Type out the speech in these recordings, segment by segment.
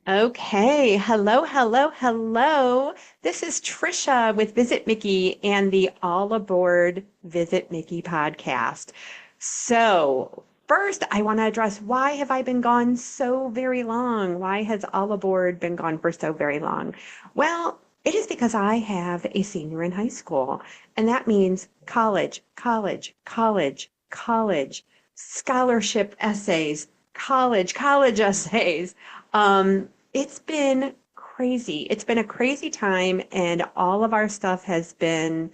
Okay, hello, hello, hello. This is Tricia with Visit Mickey and the All Aboard Visit Mickey podcast. So, first, I want to address why have I been gone so very long? Why has All Aboard been gone for so very long? Well, it is because I have a senior in high school, and that means college, college, college, college, scholarship essays, college essays. It's been crazy. It's been a crazy time, and all of our stuff has been,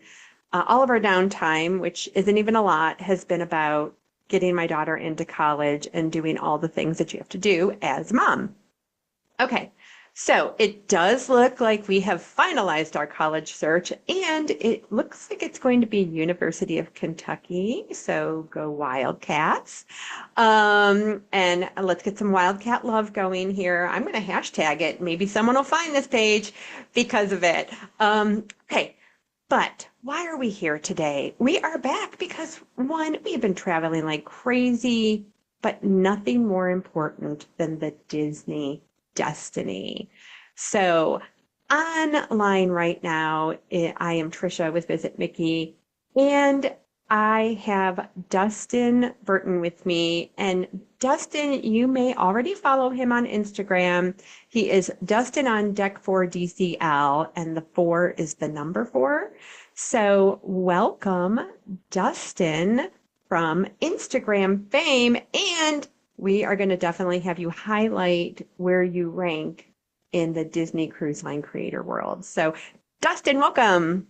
all of our downtime, which isn't even a lot, has been about getting my daughter into college and doing all the things that you have to do as a mom. Okay, so it does look like we have finalized our college search, and it looks like it's going to be University of Kentucky. So go Wildcats. And let's get some Wildcat love going here. I'm going to hashtag it. Maybe someone will find this page because of it. Okay, but why are we here today? We are back because one, we have been traveling like crazy, but nothing more important than the Disney destiny. So online right now, I am Tricia with Visit Mickey, and I have Dustin Burton with me. And Dustin, you may already follow him on Instagram. He is Dustin on Deck 4 DCL, and the 4 is the number 4. So welcome, Dustin from Instagram fame. And we are going to definitely have you highlight where you rank in the Disney Cruise Line creator world. So, Dustin, welcome.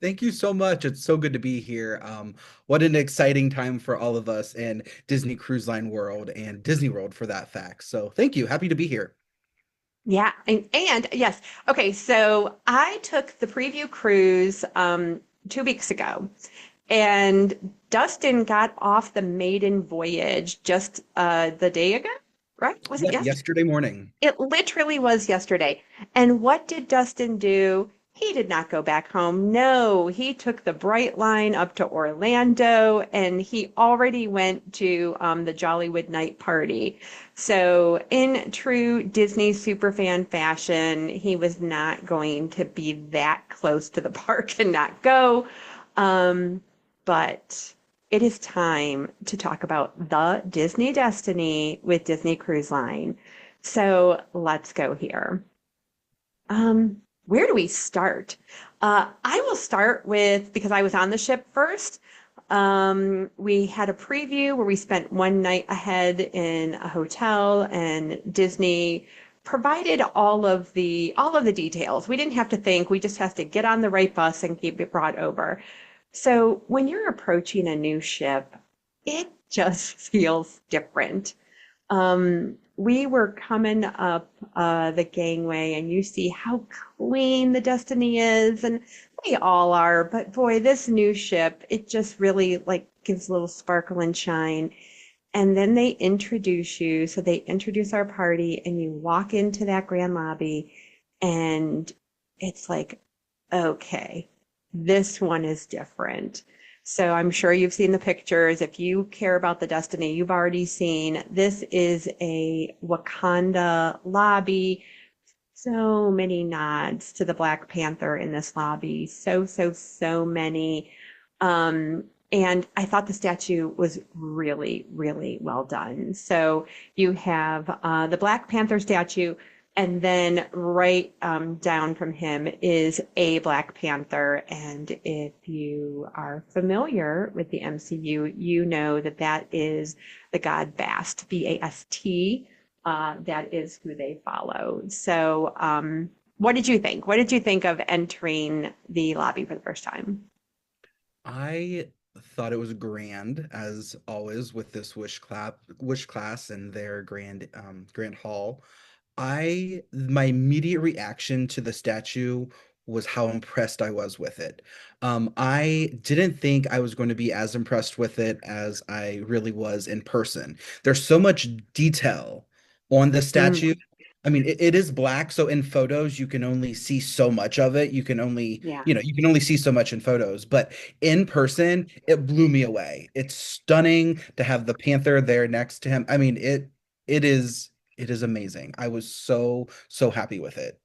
Thank you so much. It's so good to be here. What an exciting time for all of us in Disney Cruise Line World and Disney World for that fact. So thank you. Happy to be here. Yeah, and yes. Okay, so I took the preview cruise 2 weeks ago, and Dustin got off the Maiden Voyage just the day ago, right? Was it Yep, yesterday? yesterday morning. It literally was yesterday. And what did Dustin do? He did not go back home. No, he took the Bright Line up to Orlando and he already went to the Jollywood night party. So, in true Disney superfan fashion, he was not going to be that close to the park and not go. But it is time to talk about the Disney Destiny with Disney Cruise Line. So let's go here. Where do we start? I will start with, because I was on the ship first. We had a preview where we spent one night ahead in a hotel, and Disney provided all of the details. We didn't have to think. We just have to get on the right bus and keep it brought over. So when you're approaching a new ship, it just feels different. We were coming up the gangway, and you see how clean the Destiny is, and they all are. But boy, this new ship, it just really like gives a little sparkle and shine. And then they introduce you. So they introduce our party, and you walk into that grand lobby, and it's like, okay, this one is different. So I'm sure you've seen the pictures. If you care about the Destiny, you've already seen this is a Wakanda lobby. So many nods to the Black Panther in this lobby. So many. And I thought the statue was really, really well done. So you have the Black Panther statue, and then right down from him is a Black Panther. And if you are familiar with the MCU, you know that that is the god Bast, B-A-S-T. That is who they follow. So, what did you think? What did you think of entering the lobby for the first time? I thought it was grand as always with this wish class and their grand hall. I my immediate reaction to the statue was how impressed I was with it. I didn't think I was going to be as impressed with it as I really was in person. There's so much detail on the Mm, statue. I mean, it is black, so in photos you can only see so much of it. You can only, yeah. you can only see so much in photos, but in person, it blew me away. It's stunning to have the panther there next to him. I mean, it is. It is amazing. I was so happy with it.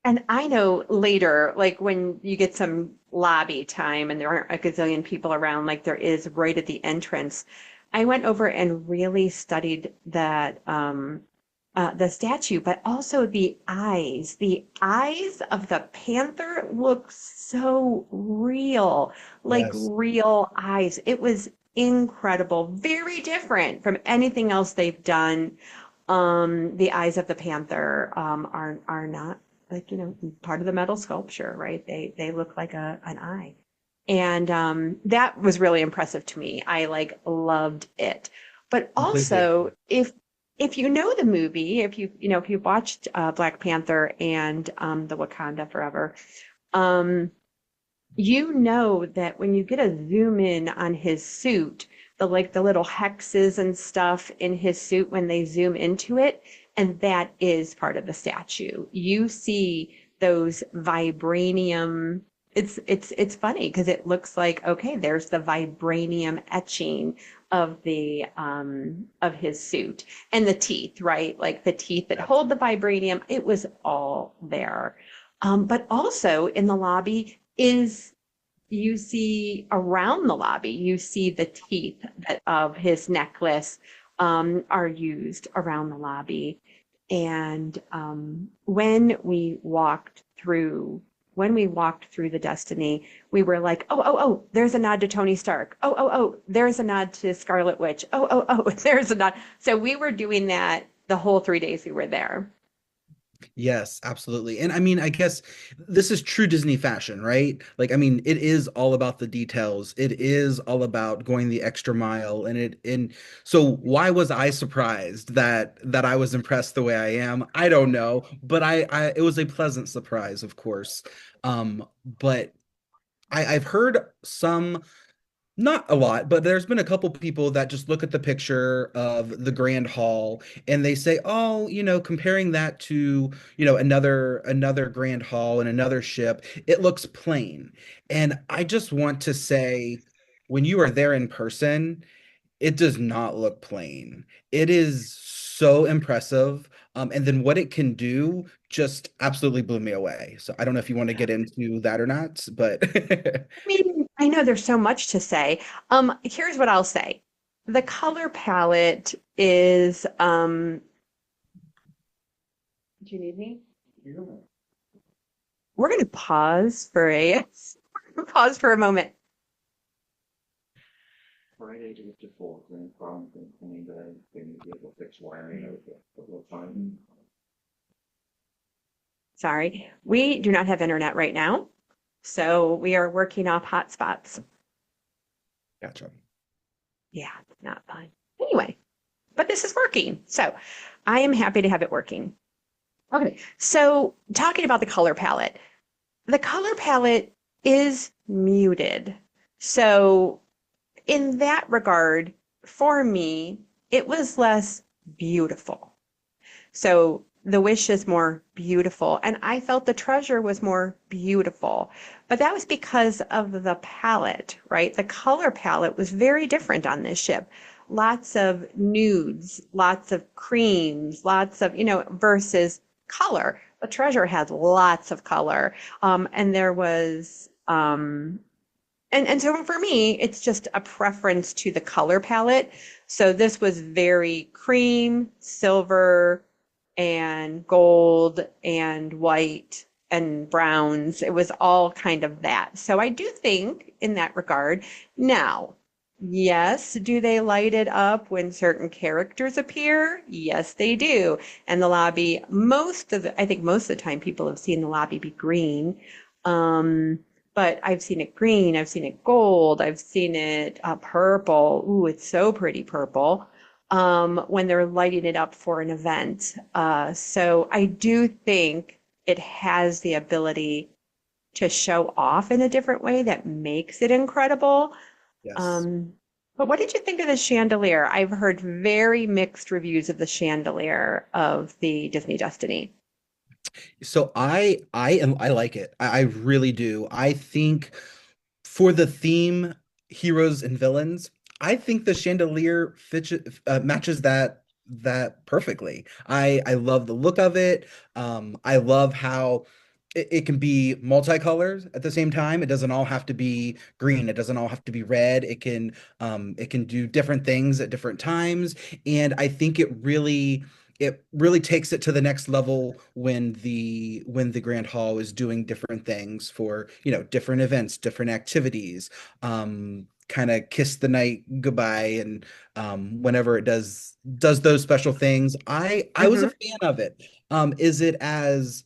And I know later, like when you get some lobby time and there aren't a gazillion people around, like there is right at the entrance, I went over and really studied that the statue, but also the eyes. The eyes of the panther look so real, like Yes. real eyes. It was incredible, very different from anything else they've done. The eyes of the panther are not like, part of the metal sculpture, right? They look like an eye. And that was really impressive to me. I like loved it. But Completely also, agree. if you know the movie, if you watched Black Panther and the Wakanda Forever, um, you know that when you get a zoom in on his suit, the little hexes and stuff in his suit when they zoom into it, and that is part of the statue. You see those vibranium. It's funny because it looks like, okay, there's the vibranium etching of his suit and the teeth, right? Like the teeth that Yes. hold the vibranium. It was all there. But also in the lobby is you see around the lobby, you see the teeth of his necklace are used around the lobby. And when we walked through the Destiny, we were like, oh, there's a nod to Tony Stark. Oh, there's a nod to Scarlet Witch. Oh, there's a nod. So we were doing that the whole 3 days we were there. Yes, absolutely. And I mean, I guess this is true Disney fashion, right? Like, I mean, it is all about the details. It is all about going the extra mile. And so why was I surprised that I was impressed the way I am? I don't know, but I it was a pleasant surprise, of course. But I've heard some, not a lot, but there's been a couple people that just look at the picture of the Grand Hall and they say, "Oh, comparing that to, another Grand Hall and another ship, it looks plain." And I just want to say, when you are there in person, it does not look plain. It is so impressive. And then what it can do just absolutely blew me away. So I don't know if you want to get into that or not, but I mean, I know there's so much to say. Here's what I'll say. The color palette is, do you need me? We're going to pause for a moment. Friday to the fourth, and from any day, then you be able to fix wiring over a little time. Sorry. We do not have internet right now, so we are working off hotspots. gotcha. Yeah, not fun. Anyway, but this is working. So I am happy to have it working. Okay. So talking about the color palette is muted. So in that regard, for me, it was less beautiful. So the wish is more beautiful. And I felt the treasure was more beautiful. But that was because of the palette, right? The color palette was very different on this ship. Lots of nudes, lots of creams, lots of, versus color. The treasure has lots of color. And there was and so for me, it's just a preference to the color palette. So this was very cream, silver, and gold, and white, and browns. It was all kind of that. So I do think in that regard. Now, yes, do they light it up when certain characters appear? Yes, they do. And the lobby, I think most of the time people have seen the lobby be green. Um, but I've seen it green, I've seen it gold, I've seen it purple. Ooh, it's so pretty purple when they're lighting it up for an event. So I do think it has the ability to show off in a different way that makes it incredible. Yes. Um, but what did you think of the chandelier? I've heard very mixed reviews of the chandelier of the Disney Destiny. So I like it. I really do. I think for the theme heroes and villains, I think the chandelier matches that that perfectly. I love the look of it. I love how it can be multicolors at the same time. It doesn't all have to be green. It doesn't all have to be red. It can do different things at different times. And I think it really takes it to the next level when the Grand Hall is doing different things for, you know, different events, different activities. Kind of kiss the night goodbye, and whenever it does those special things. I was a Hmm. fan of it. Is it as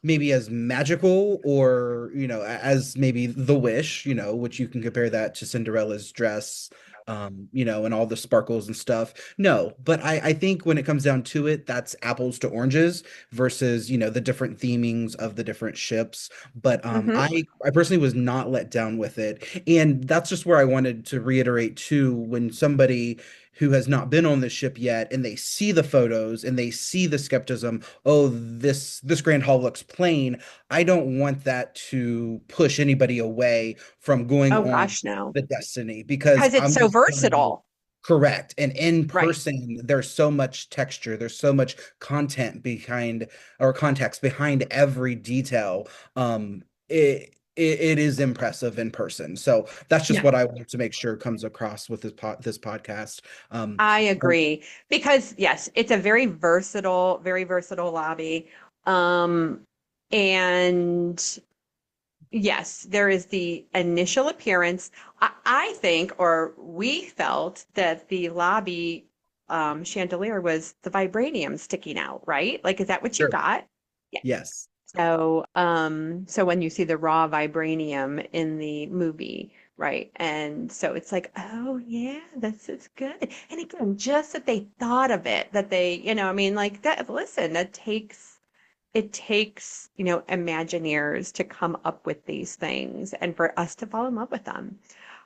maybe as magical, or you know, as maybe the wish, you know, which you can compare that to Cinderella's dress, you know, and all the sparkles and stuff? No, but I think when it comes down to it, that's apples to oranges versus, you know, the different themings of the different ships. But Hmm. I personally was not let down with it, and that's just where I wanted to reiterate too. When somebody who has not been on the ship yet and they see the photos and they see the skepticism, oh, this Grand Hall looks plain. I don't want that to push anybody away from going Oh on gosh, no. the Destiny, because Because it's I'm so just telling you, versatile. correct. And in Right. person, there's so much texture, there's so much content behind, or context behind every detail. It is impressive in person. So that's just Yeah. what I want to make sure comes across with this podcast. Um, I agree because yes, it's a very versatile lobby. Um, and yes, there is the initial appearance. I think, or we felt that the lobby chandelier was the vibranium sticking out, right? Like, is that what you sure. got? Yeah. Yes. So, so when you see the raw vibranium in the movie, right? And so it's like, oh yeah, this is good. And again, just that they thought of it, that they, I mean, like that, listen, it takes, Imagineers to come up with these things and for us to fall in love with them.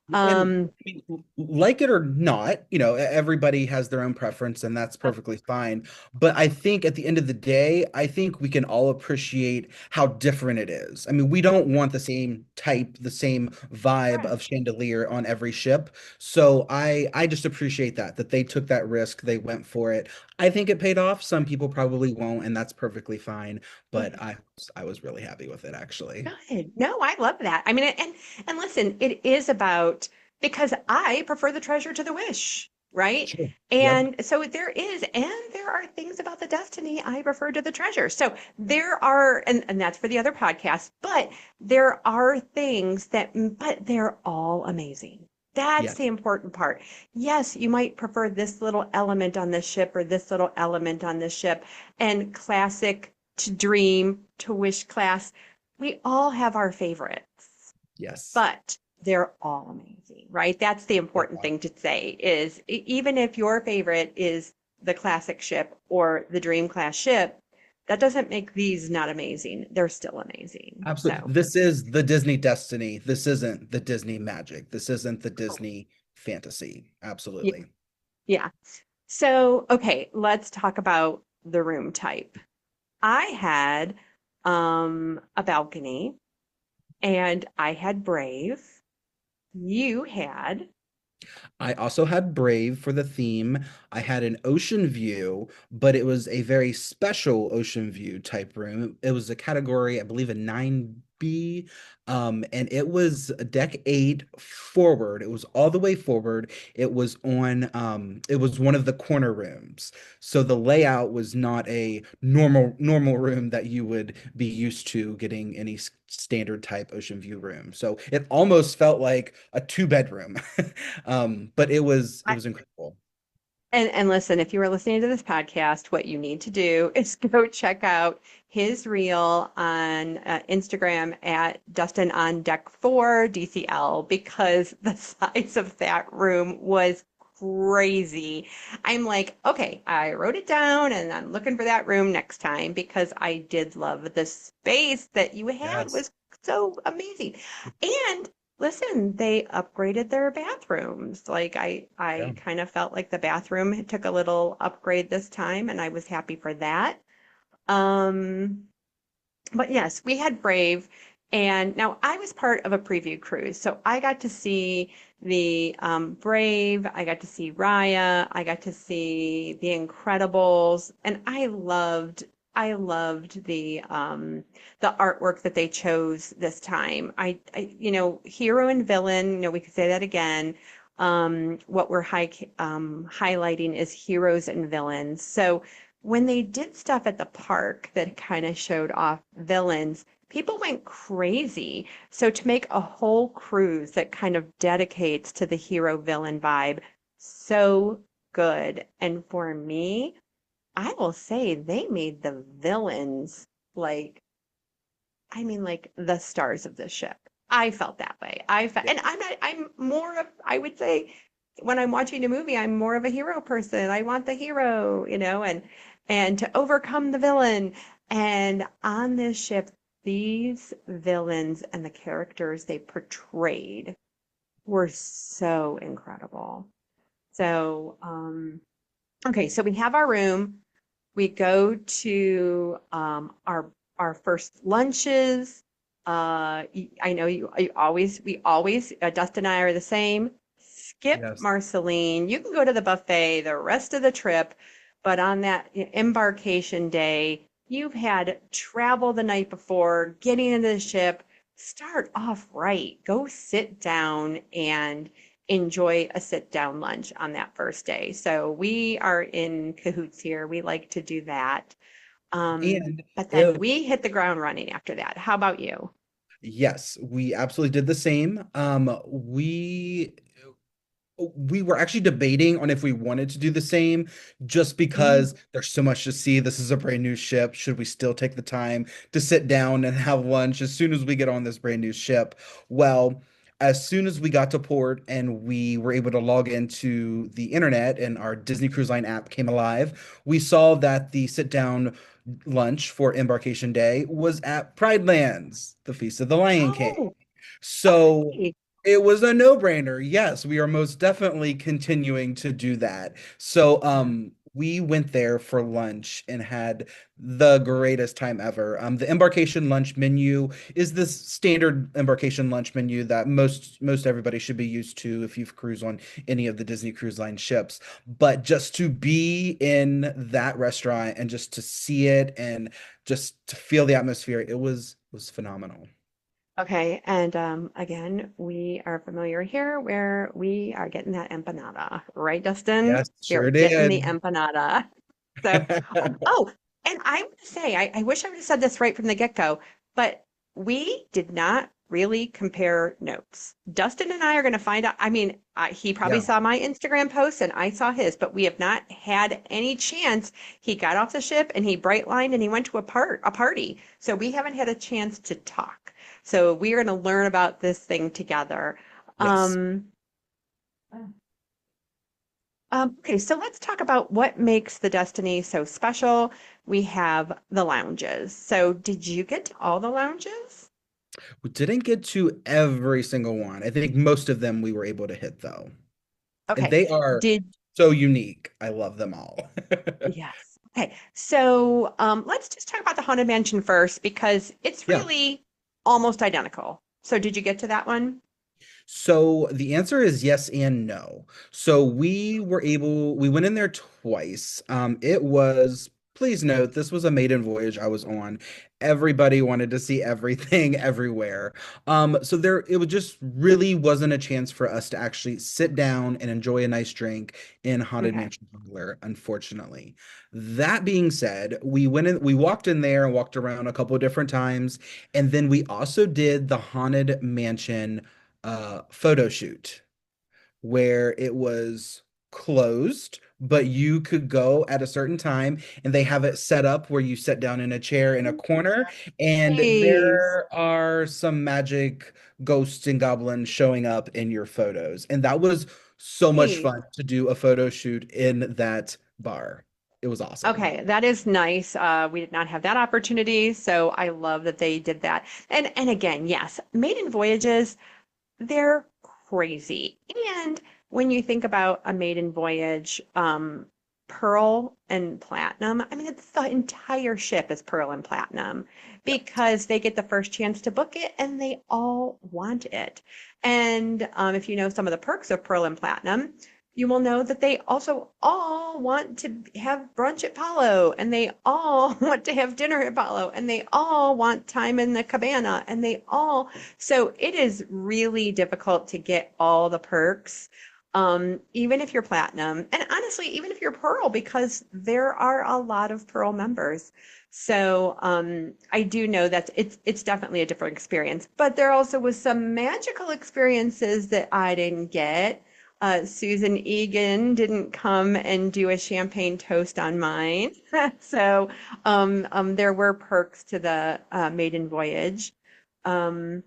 And Um, I mean, like it or not, you know, everybody has their own preference, and that's uh, perfectly fine. But I think at the end of the day, I think we can all appreciate how different it is. I mean, we don't want the same type, the same vibe correct. of chandelier on every ship. So I just appreciate that they took that risk, they went for it. I think it paid off. Some people probably won't, and that's perfectly fine. But I was really happy with it, actually. Good. No, I love that. I mean, and listen, it is about because I prefer the treasure to the wish, right? Sure. Yep. And so there are things about the destiny I prefer to the treasure. So there are, and that's for the other podcast, but there are things but they're all amazing. That's Yeah. the important part. Yes, you might prefer this little element on this ship or this little element on this ship, and classic to dream to wish class, we all have our favorites, Yes. but they're all amazing, right? That's the They important are. thing to say is even if your favorite is the classic ship or the dream class ship, that doesn't make these not amazing. They're still amazing. Absolutely. So, This is the Disney Destiny. This isn't the Disney Magic. This isn't the Disney Fantasy. yeah. Absolutely. Yeah. So, okay, let's talk about the room type. I had a balcony and I had Brave. You had I also had Brave for the theme. I had an ocean view, but it was a very special ocean view type room. It was a category, I believe, a 9B. And it was deck 8 forward. It was all the way forward. It was one of the corner rooms. So the layout was not a normal room that you would be used to getting any standard type ocean view room. So it almost felt like a two bedroom. But it was incredible. And listen, if you are listening to this podcast, what you need to do is go check out his reel on Instagram at Dustin on Deck 4 DCL because the size of that room was crazy. I'm like, okay, I wrote it down and I'm looking for that room next time because I did love the space that you had Yes. was so amazing. And listen, they upgraded their bathrooms. Like Yeah. I kind of felt like the bathroom took a little upgrade this time, and I was happy for that. Um, but yes, we had Brave, and now I was part of a preview cruise, so I got to see the Brave. I got to see Raya. I got to see The Incredibles, and I loved the artwork that they chose this time. Hero and villain. We could say that again. What we're highlighting is heroes and villains. So when they did stuff at the park that kind of showed off villains, people went crazy. So to make a whole cruise that kind of dedicates to the hero villain vibe, so good. And for me, I will say they made the villains like, I mean, like the stars of the ship. I felt that way. And I'm more of, I would say, when I'm watching a movie, I'm more of a hero person. I want the hero, and to overcome the villain. And on this ship, these villains and the characters they portrayed were so incredible. So, okay, so we have our room. We go to our first lunches. I know we always, Dustin and I are the same. Skip Yes. Marceline. You can go to the buffet the rest of the trip, but on that embarkation day, you've had travel the night before, getting into the ship. Start off right. Go sit down and enjoy a sit down lunch on that first day. So we are in cahoots here. We like to do that. And But then it, we hit the ground running after that. How about you? yes, we absolutely did the same. We were actually debating on if we wanted to do the same just Mm. because there's so much to see. This is a brand new ship. Should we still take the time to sit down and have lunch as soon as we get on this brand new ship? Well, as soon as we got to port and we were able to log into the internet and our Disney Cruise Line app came alive, we saw that the sit down lunch for embarkation day was at Pride Lands, the Feast of the Lion King. Oh, So okay. it was a no-brainer. Yes, we are most definitely continuing to do that. So, we went there for lunch and had the greatest time ever. The embarkation lunch menu is this standard embarkation lunch menu that most everybody should be used to if you've cruised on any of the Disney Cruise Line ships. But just to be in that restaurant and just to see it and just to feel the atmosphere, it was phenomenal. Okay, and again, we are familiar here where we are getting that empanada, right, Dustin? Yes, We are sure getting the did. empanada. So, and I would say, I wish I would have said this right from the get-go, but we did not really compare notes. Dustin and I are going to find out. I mean, he probably Yeah. saw my Instagram post and I saw his, but we have not had any chance. He got off the ship and he bright lined and he went to a party. So we haven't had a chance to talk. So we are going to learn about this thing together. Yes. Um, okay, so let's talk about what makes the Destiny so special. We have the lounges. So did you get to all the lounges? We didn't get to every single one. I think most of them we were able to hit though. And Okay. they are Did so unique. I love them all. Yes. Okay. So let's just talk about the Haunted Mansion first because it's Yeah. really almost identical. So did you get to that one? So the answer is yes and no. So we went in there twice. It was, please note, this was a maiden voyage I was on. Everybody wanted to see everything everywhere. So it was just really wasn't a chance for us to actually sit down and enjoy a nice drink in Haunted Okay. Mansion Butler, unfortunately. That being said, we walked in there and walked around a couple of different times, and then we also did the Haunted Mansion photo shoot where it was closed, but you could go at a certain time and they have it set up where you sit down in a chair in a corner and Nice. there are some magic ghosts and goblins showing up in your photos. And that was so much Nice. fun to do a photo shoot in that bar. It was awesome. Okay, that is nice. We did not have that opportunity, so I love that they did that. And again, yes, maiden voyages, they're crazy. And when you think about a maiden voyage, pearl and platinum. I mean, it's the entire ship is pearl and platinum because they get the first chance to book it and they all want it. And if you know some of the perks of pearl and platinum, you will know that they also all want to have brunch at Palo and they all want to have dinner at Palo and they all want time in the cabana and they all, so it is really difficult to get all the perks, even if you're platinum, and honestly, even if you're pearl, because there are a lot of pearl members. So I do know that it's definitely a different experience, but there also was some magical experiences that I didn't get. Susan Egan didn't come and do a champagne toast on mine. So there were perks to the Maiden Voyage. Um,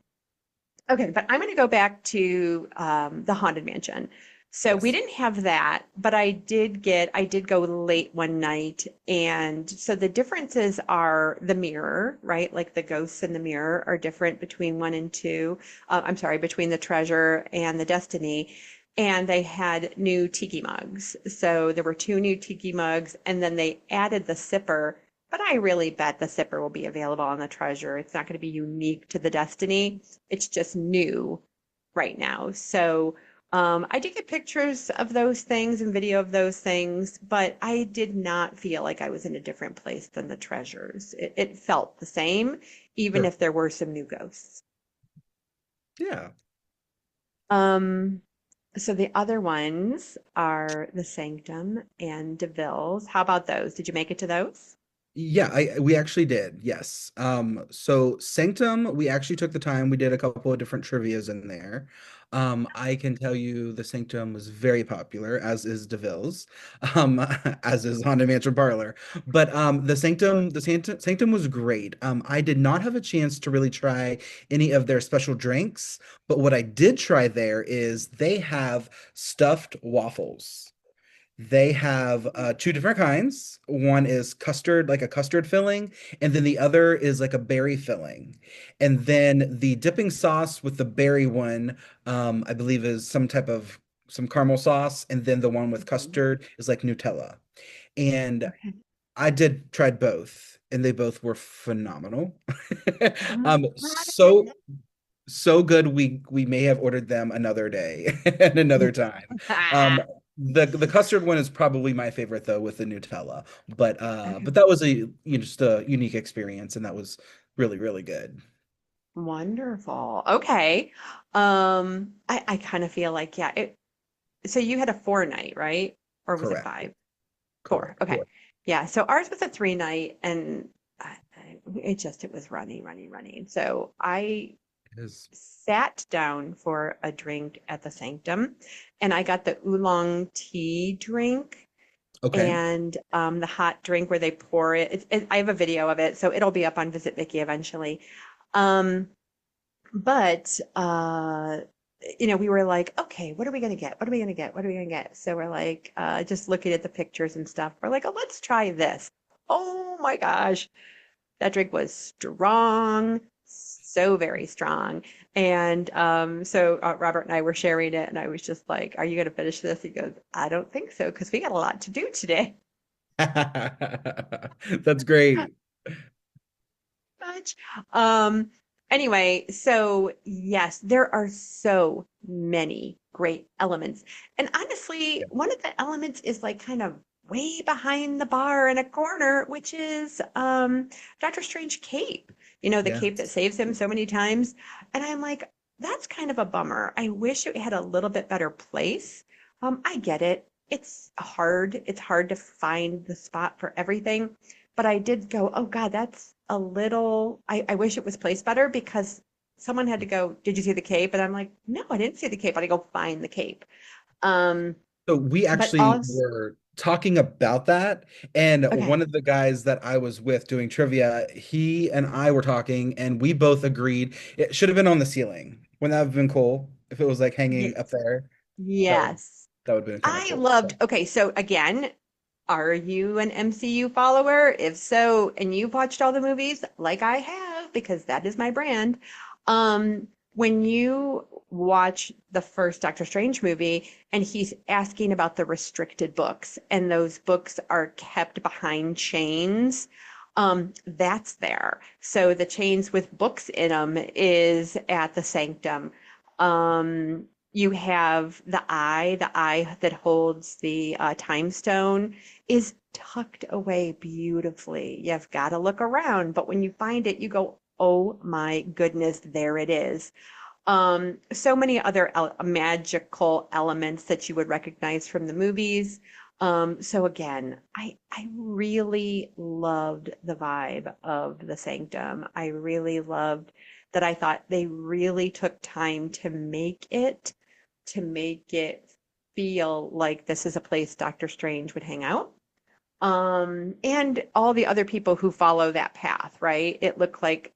Okay, but I'm going to go back to the Haunted Mansion. So we Yes. didn't have that, but I did go late one night. And so the differences are the mirror, right? Like the ghosts in the mirror are different between one and two. I'm sorry, between the Treasure and the Destiny. And they had new tiki mugs. So there were two new tiki mugs, and then they added the sipper. But I really bet the sipper will be available on the Treasure. It's not going to be unique to the Destiny. It's just new right now. So I did get pictures of those things and video of those things, but I did not feel like I was in a different place than the Treasures. It felt the same, even Sure. if there were some new ghosts. Yeah. Um, so the other ones are the Sanctum and DeVille's. How about those? Did you make it to those? Yeah, we actually did. Yes. So Sanctum, we actually took the time. We did a couple of different trivias in there. I can tell you the Sanctum was very popular, as is DeVille's, um, as is Haunted Mansion Parlor. But Sanctum was great. I did not have a chance to really try any of their special drinks, but what I did try there is they have stuffed waffles. They have two different kinds. One is custard, like a custard filling, and then the other is like a berry filling. And then the dipping sauce with the berry one, I believe, is some caramel sauce, and then the one with Mhm. custard is like Nutella. And Okay. I did tried both, and they both were phenomenal. Um, So good we may have ordered them another day and another time. Um, the custard one is probably my favorite though with the Nutella. Okay. But that was just a unique experience and that was really really good. Wonderful. Okay. I kind of feel like, yeah, so you had a 4 night, right? Or was it Correct. five? Four. Correct. Okay. Yeah. So ours was a 3 night and it was running, running, running. So I Is sat down for a drink at the Sanctum and I got the oolong tea drink okay. and the hot drink where they pour it. I have a video of it, so it'll be up on Visit Vicky eventually. Um, But we were like, okay, what are we gonna get? What are we gonna get? What are we gonna get? So we're like, just looking at the pictures and stuff. We're like, oh, let's try this. Oh my gosh, that drink was strong, so very strong. And so Robert and I were sharing it, and I was just like, are you gonna finish this? He goes, I don't think so, because we got a lot to do today. That's great. Much. Um, anyway, so yes, there are so many great elements. And honestly, Yeah. one of the elements is like kind of way behind the bar in a corner, which is Doctor Strange cape. You know, the cape that Yes. saves him so many times. And I'm like, that's kind of a bummer. I wish it had a little bit better place. I get it. It's hard. It's hard to find the spot for everything. But I did go, oh God, that's a little, I wish it was placed better because someone had to go, did you see the cape? And I'm like, no, I didn't see the cape. I had to go find the cape. Um, So we but actually also, were talking about that, and okay, one of the guys that I was with doing trivia, he and I were talking, and we both agreed it should have been on the ceiling. Wouldn't that have been cool if it was like hanging up yes, there? That would yes. that would have been kind of I cool. loved, okay, so again, are you an MCU follower? If so, and you've watched all the movies like I have, because that is my brand. Um, when you watch the first Doctor Strange movie and he's asking about the restricted books and those books are kept behind chains, that's there. So the chains with books in them is at the sanctum. You have the eye that holds the time stone is tucked away beautifully. You've got to look around, but when you find it, you go, oh my goodness, there it is. So many other magical elements that you would recognize from the movies. So again, I really loved the vibe of the Sanctum. I really loved that. I thought they really took time to make it feel like this is a place Doctor Strange would hang out. And all the other people who follow that path, right? It looked like,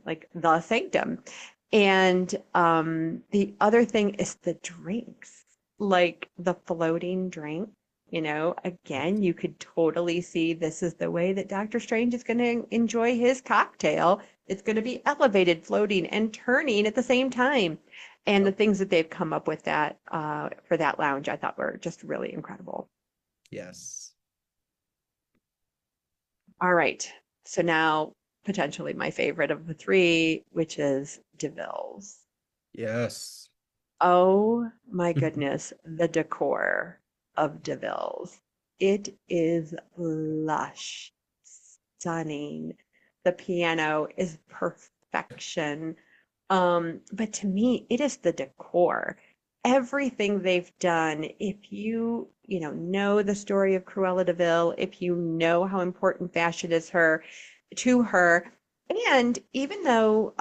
like the sanctum. And the other thing is the drinks, like the floating drink. Again, you could totally see this is the way that Doctor Strange is going to enjoy his cocktail. It's going to be elevated, floating, and turning at the same time. And the things that they've come up with that for that lounge, I thought were just really incredible. Yes. All right. So now potentially my favorite of the three, which is DeVille's. Yes. Oh my goodness, the decor of DeVille's. It is lush, stunning. The piano is perfection. But to me, it is the decor. Everything they've done, if you know the story of Cruella de Vil, if you know how important fashion is to her, and even though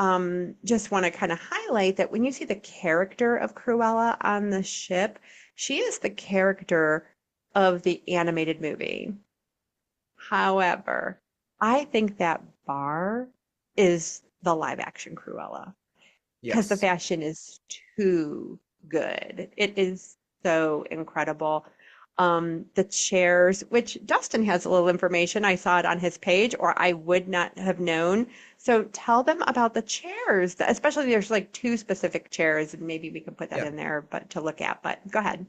just want to kind of highlight that when you see the character of Cruella on the ship, she is the character of the animated movie. However, I think that bar is the live action Cruella because the Yes. fashion is too good. It is so incredible. The chairs, which Dustin has a little information. I saw it on his page, or I would not have known. So tell them about the chairs, especially there's like two specific chairs, and maybe we can put that Yeah. in there, but to look at. But go ahead.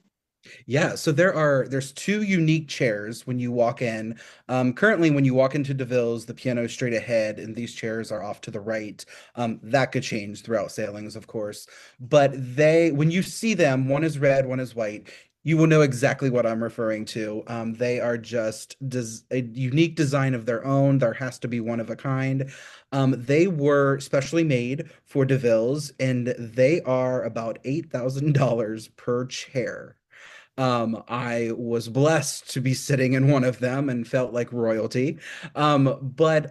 Yeah, so there's two unique chairs when you walk in. Currently, when you walk into DeVille's, the piano is straight ahead, and these chairs are off to the right. That could change throughout sailings, of course. But when you see them, one is red, one is white. You will know exactly what I'm referring to. They are just a unique design of their own. There has to be one of a kind. They were specially made for DeVille's, and they are about $8,000 per chair. I was blessed to be sitting in one of them and felt like royalty. But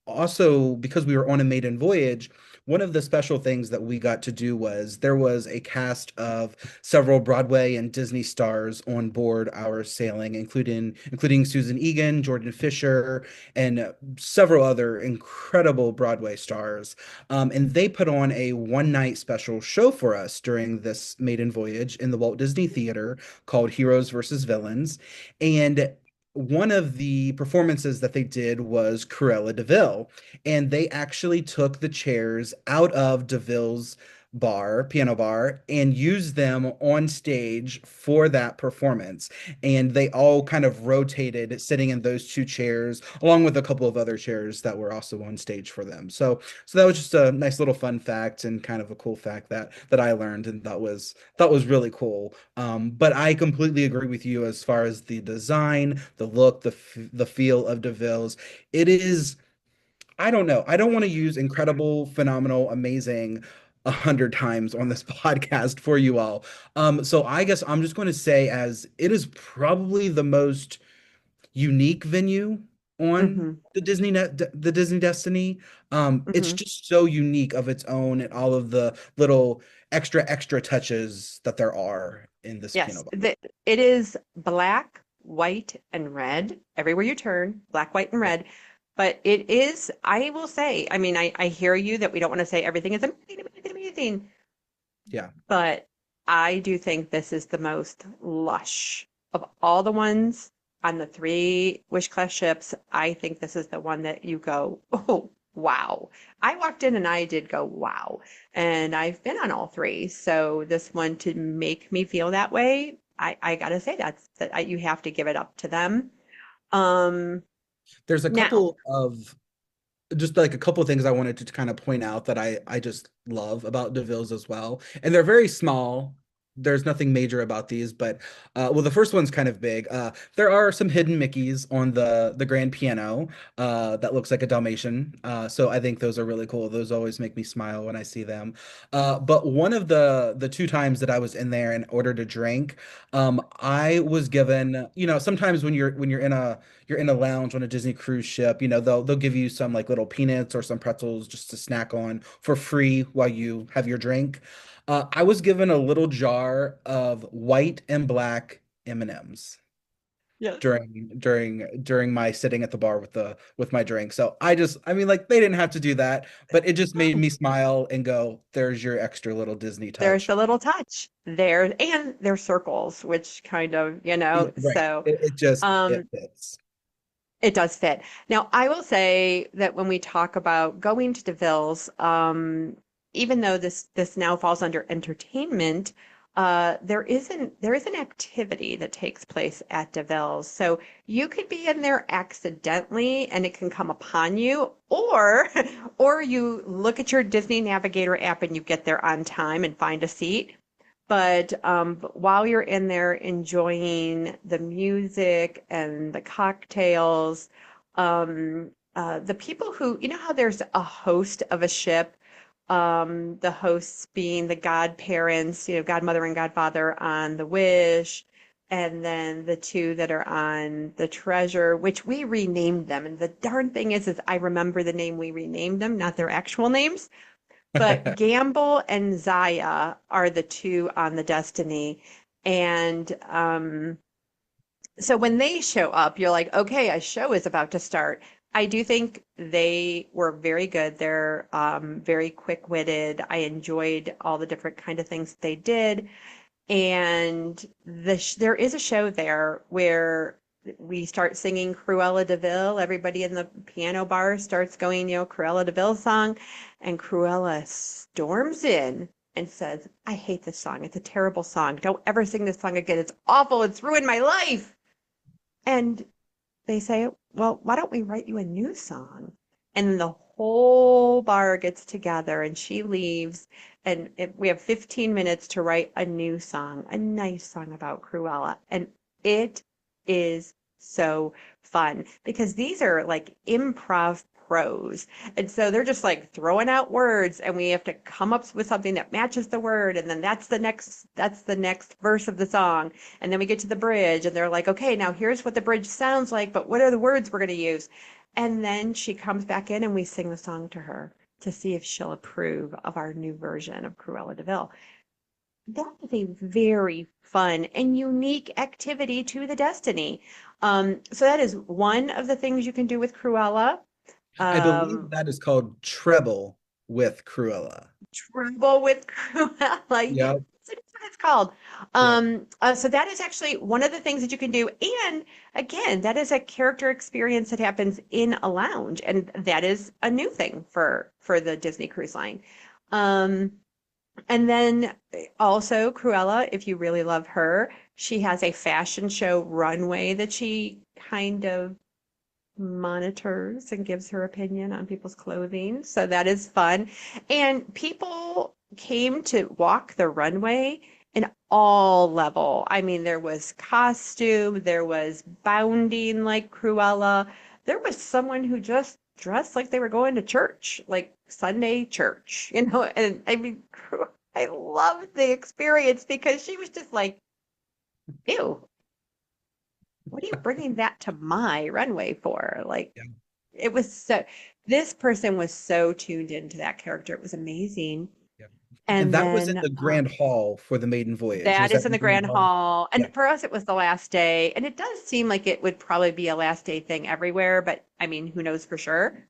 also because we were on a maiden voyage, one of the special things that we got to do was there was a cast of several Broadway and Disney stars on board our sailing, including Susan Egan, Jordan Fisher, and several other incredible Broadway stars. And they put on a one night special show for us during this maiden voyage in the Walt Disney Theater called Heroes versus Villains. And one of the performances that they did was Cruella de Vil. And they actually took the chairs out of de Vil's piano bar, and used them on stage for that performance. And they all kind of rotated sitting in those two chairs, along with a couple of other chairs that were also on stage for them. So that was just a nice little fun fact and kind of a cool fact that I learned, and that was really cool. But I completely agree with you as far as the design, the look, the feel of DeVille's. It is, I don't know. I don't want to use incredible, phenomenal, amazing 100 times on this podcast for you all. So I guess I'm just going to say as it is probably the most unique venue on Mm-hmm. the Disney Destiny. It's Mm-hmm. just so unique of its own, and all of the little extra touches that there are in this piano Yes, bar. it is black, white, and red everywhere you turn, black, white, and Yeah. red. But it is, I will say, I mean, I hear you that we don't want to say everything is amazing, amazing, amazing, Yeah. but I do think this is the most lush of all the ones on the three Wish Class ships. I think this is the one that you go, oh, wow. I walked in and I did go, wow. And I've been on all three. So this one to make me feel that way, I gotta say you have to give it up to them. Um, There's a now, couple of just like a couple of things I wanted to kind of point out that I just love about DeVille's as well. And they're very small. There's nothing major about these, but well, the first one's kind of big. There are some hidden Mickeys on the grand piano that looks like a Dalmatian. So I think those are really cool. Those always make me smile when I see them. But one of the two times that I was in there and ordered a drink, I was given, sometimes when you're in a lounge on a Disney cruise ship, they'll give you some like little peanuts or some pretzels just to snack on for free while you have your drink. I was given a little jar of white and black M&Ms yes, during my sitting at the bar with my drink. So I mean, like they didn't have to do that, but it just made no, me smile and go, "There's your extra little Disney there's touch." the little touch there, and they're circles, which kind of, Right. so It um, fits. it does fit. Now, I will say that when we talk about going to DeVille's, even though this now falls under entertainment, there is an activity that takes place at DeVille's. So you could be in there accidentally and it can come upon you, or or you look at your Disney Navigator app and you get there on time and find a seat. But while you're in there enjoying the music and the cocktails, the people who, how there's a host of a ship, the hosts being the godparents, godmother and godfather on the Wish, and then the two that are on the Treasure, which we renamed them. And the darn thing is I remember the name we renamed them, not their actual names. But Gamble and Zaya are the two on the Destiny. And so when they show up, you're like, okay, a show is about to start. I do think they were very good. They're very quick-witted. I enjoyed all the different kind of things they did. And there is a show there where we start singing Cruella de Vil. Everybody in the piano bar starts going, Cruella de Vil song, and Cruella storms in and says, I hate this song. It's a terrible song. Don't ever sing this song again. It's awful. It's ruined my life. And they say, well, why don't we write you a new song? And the whole bar gets together and she leaves. And we have 15 minutes to write a new song, a nice song about Cruella. And it is so fun because these are like improv pros. And so they're just like throwing out words and we have to come up with something that matches the word. And then that's the next verse of the song. And then we get to the bridge and they're like, okay, now here's what the bridge sounds like, but what are the words we're going to use? And then she comes back in and we sing the song to her to see if she'll approve of our new version of Cruella de Vil. That is a very fun and unique activity to the Destiny. So that is one of the things you can do with Cruella. I believe Um, that is called treble with Cruella. Tremble with Cruella. Yes, Yep. that's what it's called. Yep. So that is actually one of the things that you can do. And again, that is a character experience that happens in a lounge, and that is a new thing for the Disney Cruise Line. Um, and then also Cruella, if you really love her, she has a fashion show runway that she kind of monitors and gives her opinion on people's clothing. So that is fun. And people came to walk the runway in all level. I mean, there was costume, there was bounding like Cruella. There was someone who just dressed like they were going to church, like Sunday church, and I mean, I loved the experience because she was just like, ew, what are you bringing that to my runway for? Like, Yeah. it was so, this person was so tuned into that character. It was amazing. Yeah. And And that was in then the Grand Hall for the Maiden Voyage. that Was is that in in the the Grand Grand Hall? Hall. Yeah. And for us, it was the last day. And it does seem like it would probably be a last day thing everywhere, but I mean, who knows for sure?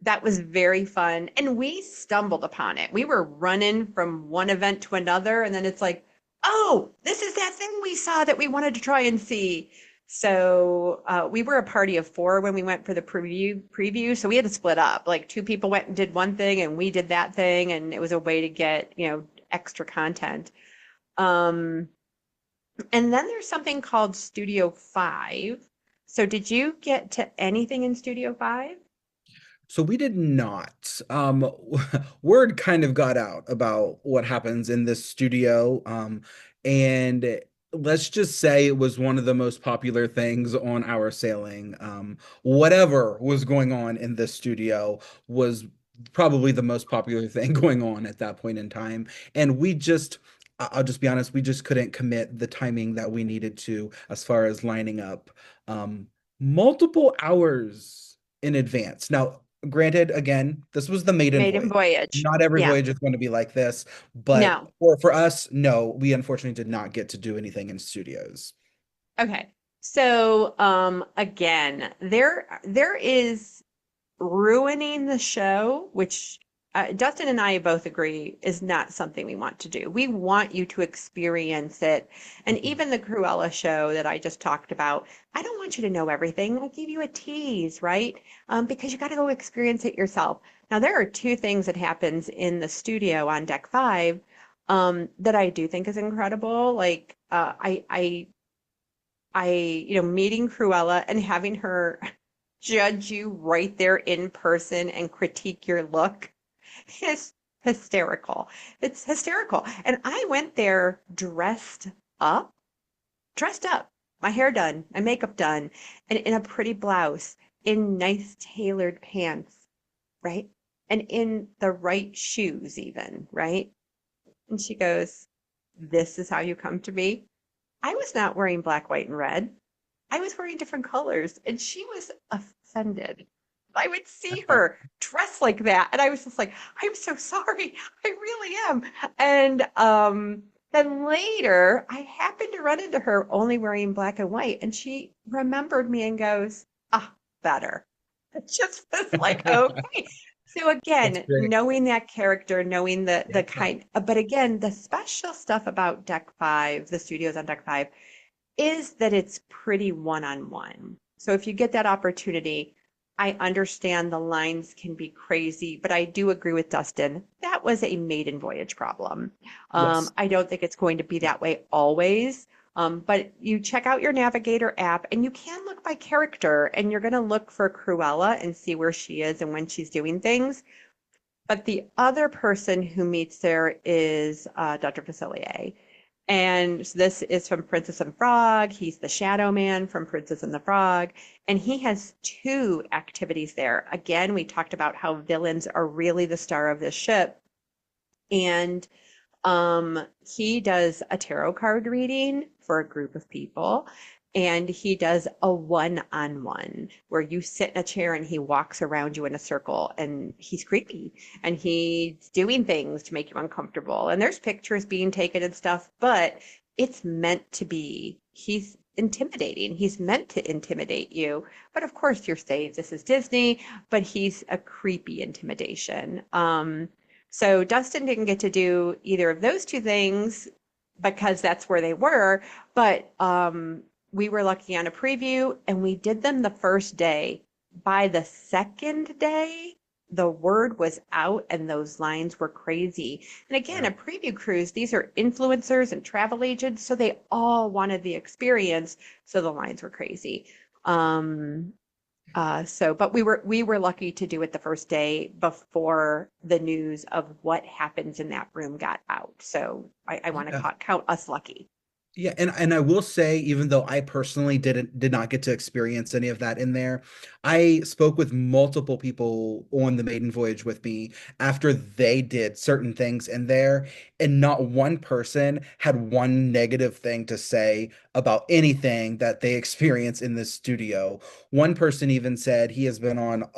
That was very fun. And we stumbled upon it. We were running from one event to another, and then it's like, oh, this is that thing we saw that we wanted to try and see. So we were a party of four when we went for the preview. So we had to split up. Like two people went and did one thing and we did that thing, and it was a way to get, extra content. Um, and then there's something called Studio 5. So did you get to anything in Studio 5? So we did not. Word kind of got out about what happens in this studio. And let's just say it was one of the most popular things on our sailing. Whatever was going on in this studio was probably the most popular thing going on at that point in time. And I'll just be honest, we just couldn't commit the timing that we needed to as far as lining up um, multiple hours in advance. Now, granted, again, this was the maiden Maiden voyage. Voyage. Not every Yeah. voyage is going to be like this, but No. for us, no, we unfortunately did not get to do anything in studios. Okay. So, again, there is ruining the show, which Dustin and I both agree is not something we want to do. We want you to experience it. And Mhm. even the Cruella show that I just talked about, I don't want you to know everything. I give you a tease, right? Because you got to go experience it yourself. Now, there are two things that happens in the studio on deck five that I do think is incredible. Like, meeting Cruella and having her judge you right there in person and critique your look is hysterical. It's hysterical. And I went there up, dressed up, my hair done, my makeup done, and in a pretty blouse, in nice tailored pants, right? And in the right shoes, even, right? And she goes, "This is how you come to me." I was not wearing black, white, and red. I was wearing different colors, and she was offended. I would see her dressed like that, and I was just like, "I'm so sorry. I really am." And then later, I happened to run into her only wearing black and white, and she remembered me and goes, "Ah, better." It just was like, okay. So That's again, great. knowing that character, knowing the Yeah. kind, but again, the special stuff about Deck Five, the studios on Deck Five, is that it's pretty one-on-one. So if you get that opportunity, I understand the lines can be crazy, but I do agree with Dustin. That was a maiden voyage problem. Yes. I don't think it's going to be that way always. But you check out your Navigator app and you can look by character and you're going to look for Cruella and see where she is and when she's doing things. But the other person who meets there is Dr. Facilier. And so this is from Princess and the Frog. He's the Shadow Man from Princess and the Frog. And he has two activities there. Again, we talked about how villains are really the star of this ship. And he does a tarot card reading for a group of people. And he does a one-on-one where you sit in a chair and he walks around you in a circle and he's creepy and he's doing things to make you uncomfortable. And there's pictures being taken and stuff, but it's meant to be. He's intimidating. He's meant to intimidate you. But of course, you're safe. This is Disney, but he's a creepy intimidation. So Dustin didn't get to do either of those two things because that's where they were, but we were lucky on a preview and we did them the first day. By the second day, the word was out and those lines were crazy. And again, Yeah. a preview cruise, these are influencers and travel agents, so they all wanted the experience, so the lines were crazy. Um, but we were lucky to do it the first day before the news of what happens in that room got out. So I want to Yeah. count us lucky. Yeah, and I will say, even though I personally did not get to experience any of that in there, I spoke with multiple people on the maiden voyage with me after they did certain things in there, and not one person had one negative thing to say about anything that they experience in this studio. One person even said he has been on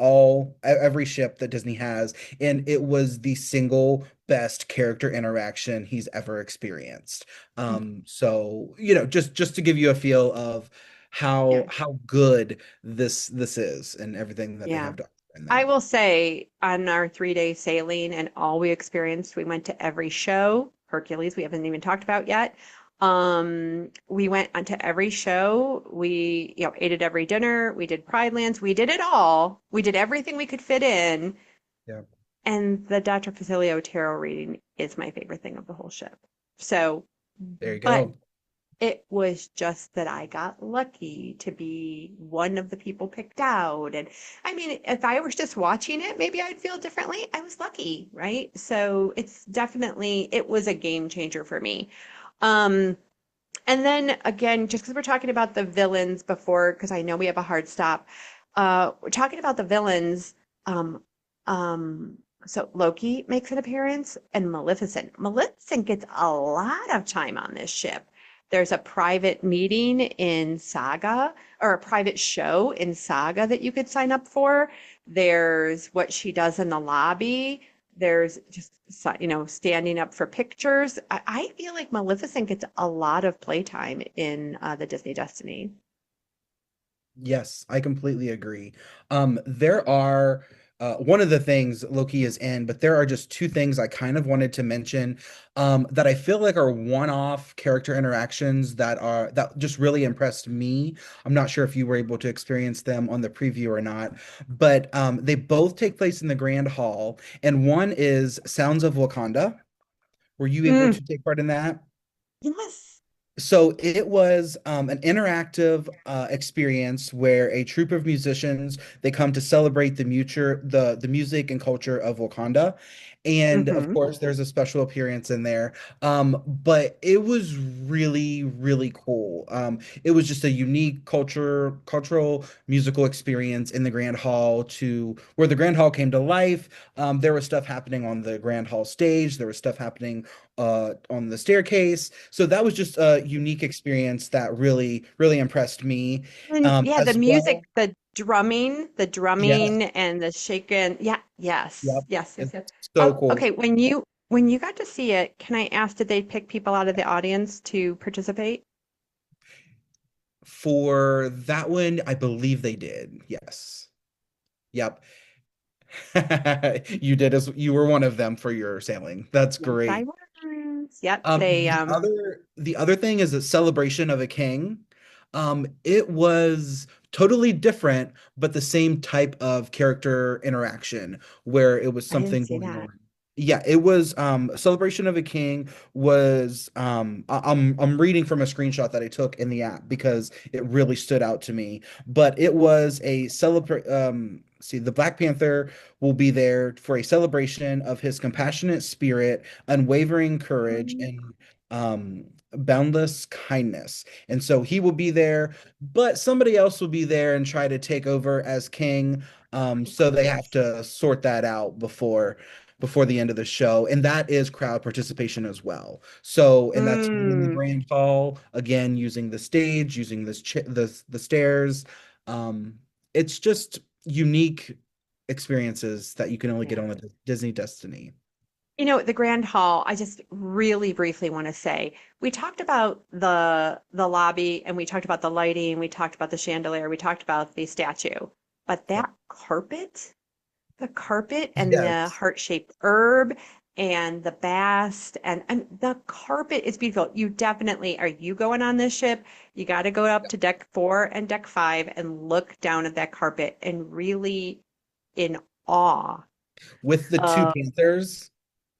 every ship that Disney has, and it was the single best character interaction he's ever experienced. So just to give you a feel of Yeah. how good this is and everything that they Yeah. have done in I there. will say on our 3 day sailing and all we experienced, we went to every show. Hercules, we haven't even talked about yet. We went onto every show. We, ate at every dinner. We did Pride Lands. We did it all. We did everything we could fit in. Yeah. And the Dr. Facilio tarot reading is my favorite thing of the whole ship. So, There you but go. it was just that I got lucky to be one of the people picked out. And I mean, if I was just watching it, maybe I'd feel differently. I was lucky, right? So it was a game changer for me. Um, and then again, just because we're talking about the villains before, because I know we have a hard stop, we're talking about the villains. Um, um, so Loki makes an appearance and Maleficent. Maleficent gets a lot of time on this ship. There's a private meeting in Saga or a private show in Saga that you could sign up for. There's what she does in the lobby. There's just, standing up for pictures. I feel like Maleficent gets a lot of playtime in the Disney Destiny. Yes, I completely agree. There are one of the things Loki is in, but there are just two things I kind of wanted to mention that I feel like are one-off character interactions that just really impressed me. I'm not sure if you were able to experience them on the preview or not, but they both take place in the Grand Hall, and one is Sounds of Wakanda. Were you able Mm, to take part in that? yes. So it was an interactive experience where a troupe of musicians they come to celebrate the music and culture of Wakanda, and of Hmm. course there's a special appearance in there. But it was really cool. It was just a unique cultural musical experience in the Grand Hall to where the Grand Hall came to life. There was stuff happening on the Grand Hall stage. There was stuff happening on the staircase. So that was just a unique experience that really impressed me. And yeah, the As music, well, the yes, drumming and the shaking. Yeah, yep, yes, yes, yes, it's yes. so Oh, cool. okay. When you got to see it, can I ask, did they pick people out of the audience to participate? For that one, I believe they did. Yes. Yep. You were one of them for your sailing. That's Yes, I great. was. Yep, Um, they the other the other thing is a celebration of a king. It was totally different, but the same type of character interaction where it was I didn't something see going that. on. Yeah, it was Celebration of a King was I'm reading from a screenshot that I took in the app because it really stood out to me. But it was a celebrate see the Black Panther will be there for a celebration of his compassionate spirit, unwavering courage, Mm, and boundless kindness. And so he will be there, but somebody else will be there and try to take over as king. So they have to sort that out before the end of the show, and that is crowd participation as well. So, and that's in the mm, grand hall again, using the stage, using the stairs. Um, it's just unique experiences that you can only get yeah. on a Disney Destiny. The Grand Hall, I just really briefly want to say, we talked about the lobby and we talked about the lighting, we talked about the chandelier, we talked about the statue. But Yep. that carpet, the carpet and the Yes. heart-shaped herb and the bast and the carpet is beautiful. You definitely, are you going on this ship? You got to go up to deck 4 and deck 5 and look down at that carpet and really in awe With the two of Panthers.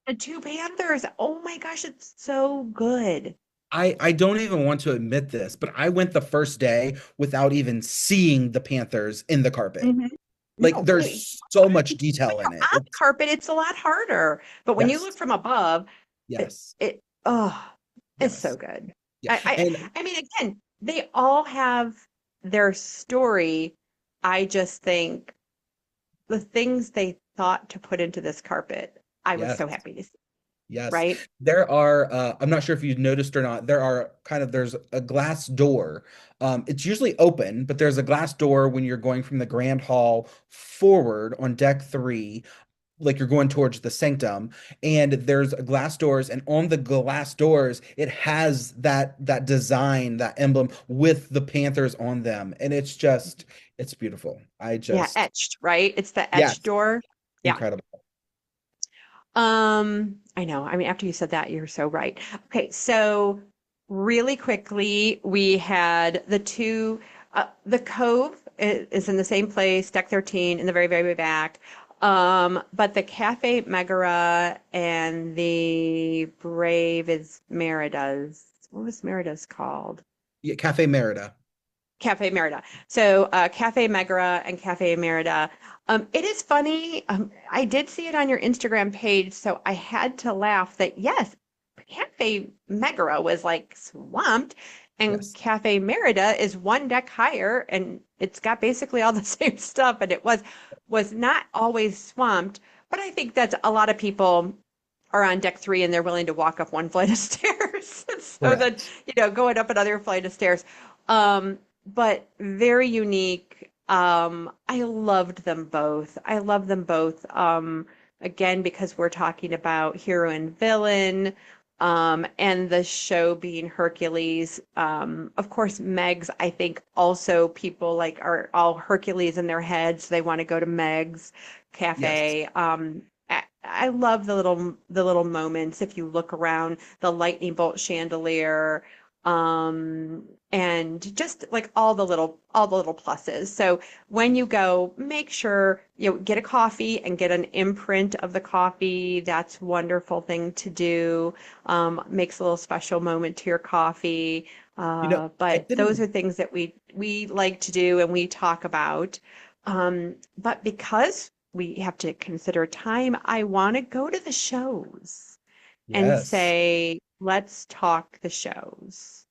the two panthers. Oh my gosh, it's so good. I don't even want to admit this, but I went the first day without even seeing the Panthers in the carpet. Hmm. Like No, there's so much when detail in you're it. on the carpet, it's a lot harder. But when you look Yes, from above, it, yes, it oh, it's so yes. good. Yeah. I, And I mean, again, they all have their story. I just think the things they thought to put into this carpet, I was yes, so happy to see, yes. right? There are I'm not sure if you've noticed or not, there's a glass door. It's usually open, but there's a glass door when you're going from the grand hall forward on deck 3, like you're going towards the sanctum, and there's glass doors, and on the glass doors it has that design, that emblem with the panthers on them, and it's beautiful. I Yeah, just etched, right? It's the etched Yes, door. Yeah. incredible. I know. I mean, after you said that, you're so right. Okay, so really quickly, we had the Cove is in the same place, deck 13 in the very, very, very back. But the Cafe Megara and the Brave is Merida's. What was Merida's called? Yeah, Cafe Merida. Cafe Merida. So Cafe Megara and Cafe Merida. It is funny. I did see it on your Instagram page, so I had to laugh that yes, Cafe Megara was like swamped, and Yes. Cafe Merida is one deck higher, and it's got basically all the same stuff, and it was not always swamped. But I think that a lot of people are on deck three and they're willing to walk up one flight of stairs, so that Correct. going up another flight of stairs. But very unique. I loved them both. I love them both. Again, because we're talking about hero and villain, and the show being Hercules. Of course, Meg's, I think also people like are all Hercules in their heads. They want to go to Meg's Yes. Cafe. I love the little moments. If you look around, the lightning bolt chandelier, and just like all the little pluses. So when you go, make sure get a coffee and get an imprint of the coffee. That's a wonderful thing to do. Makes a little special moment to your coffee. You know, I But those didn't. are things that we like to do and we talk about. But because we have to consider time, I want to go to the shows and Yes. say, let's talk the shows.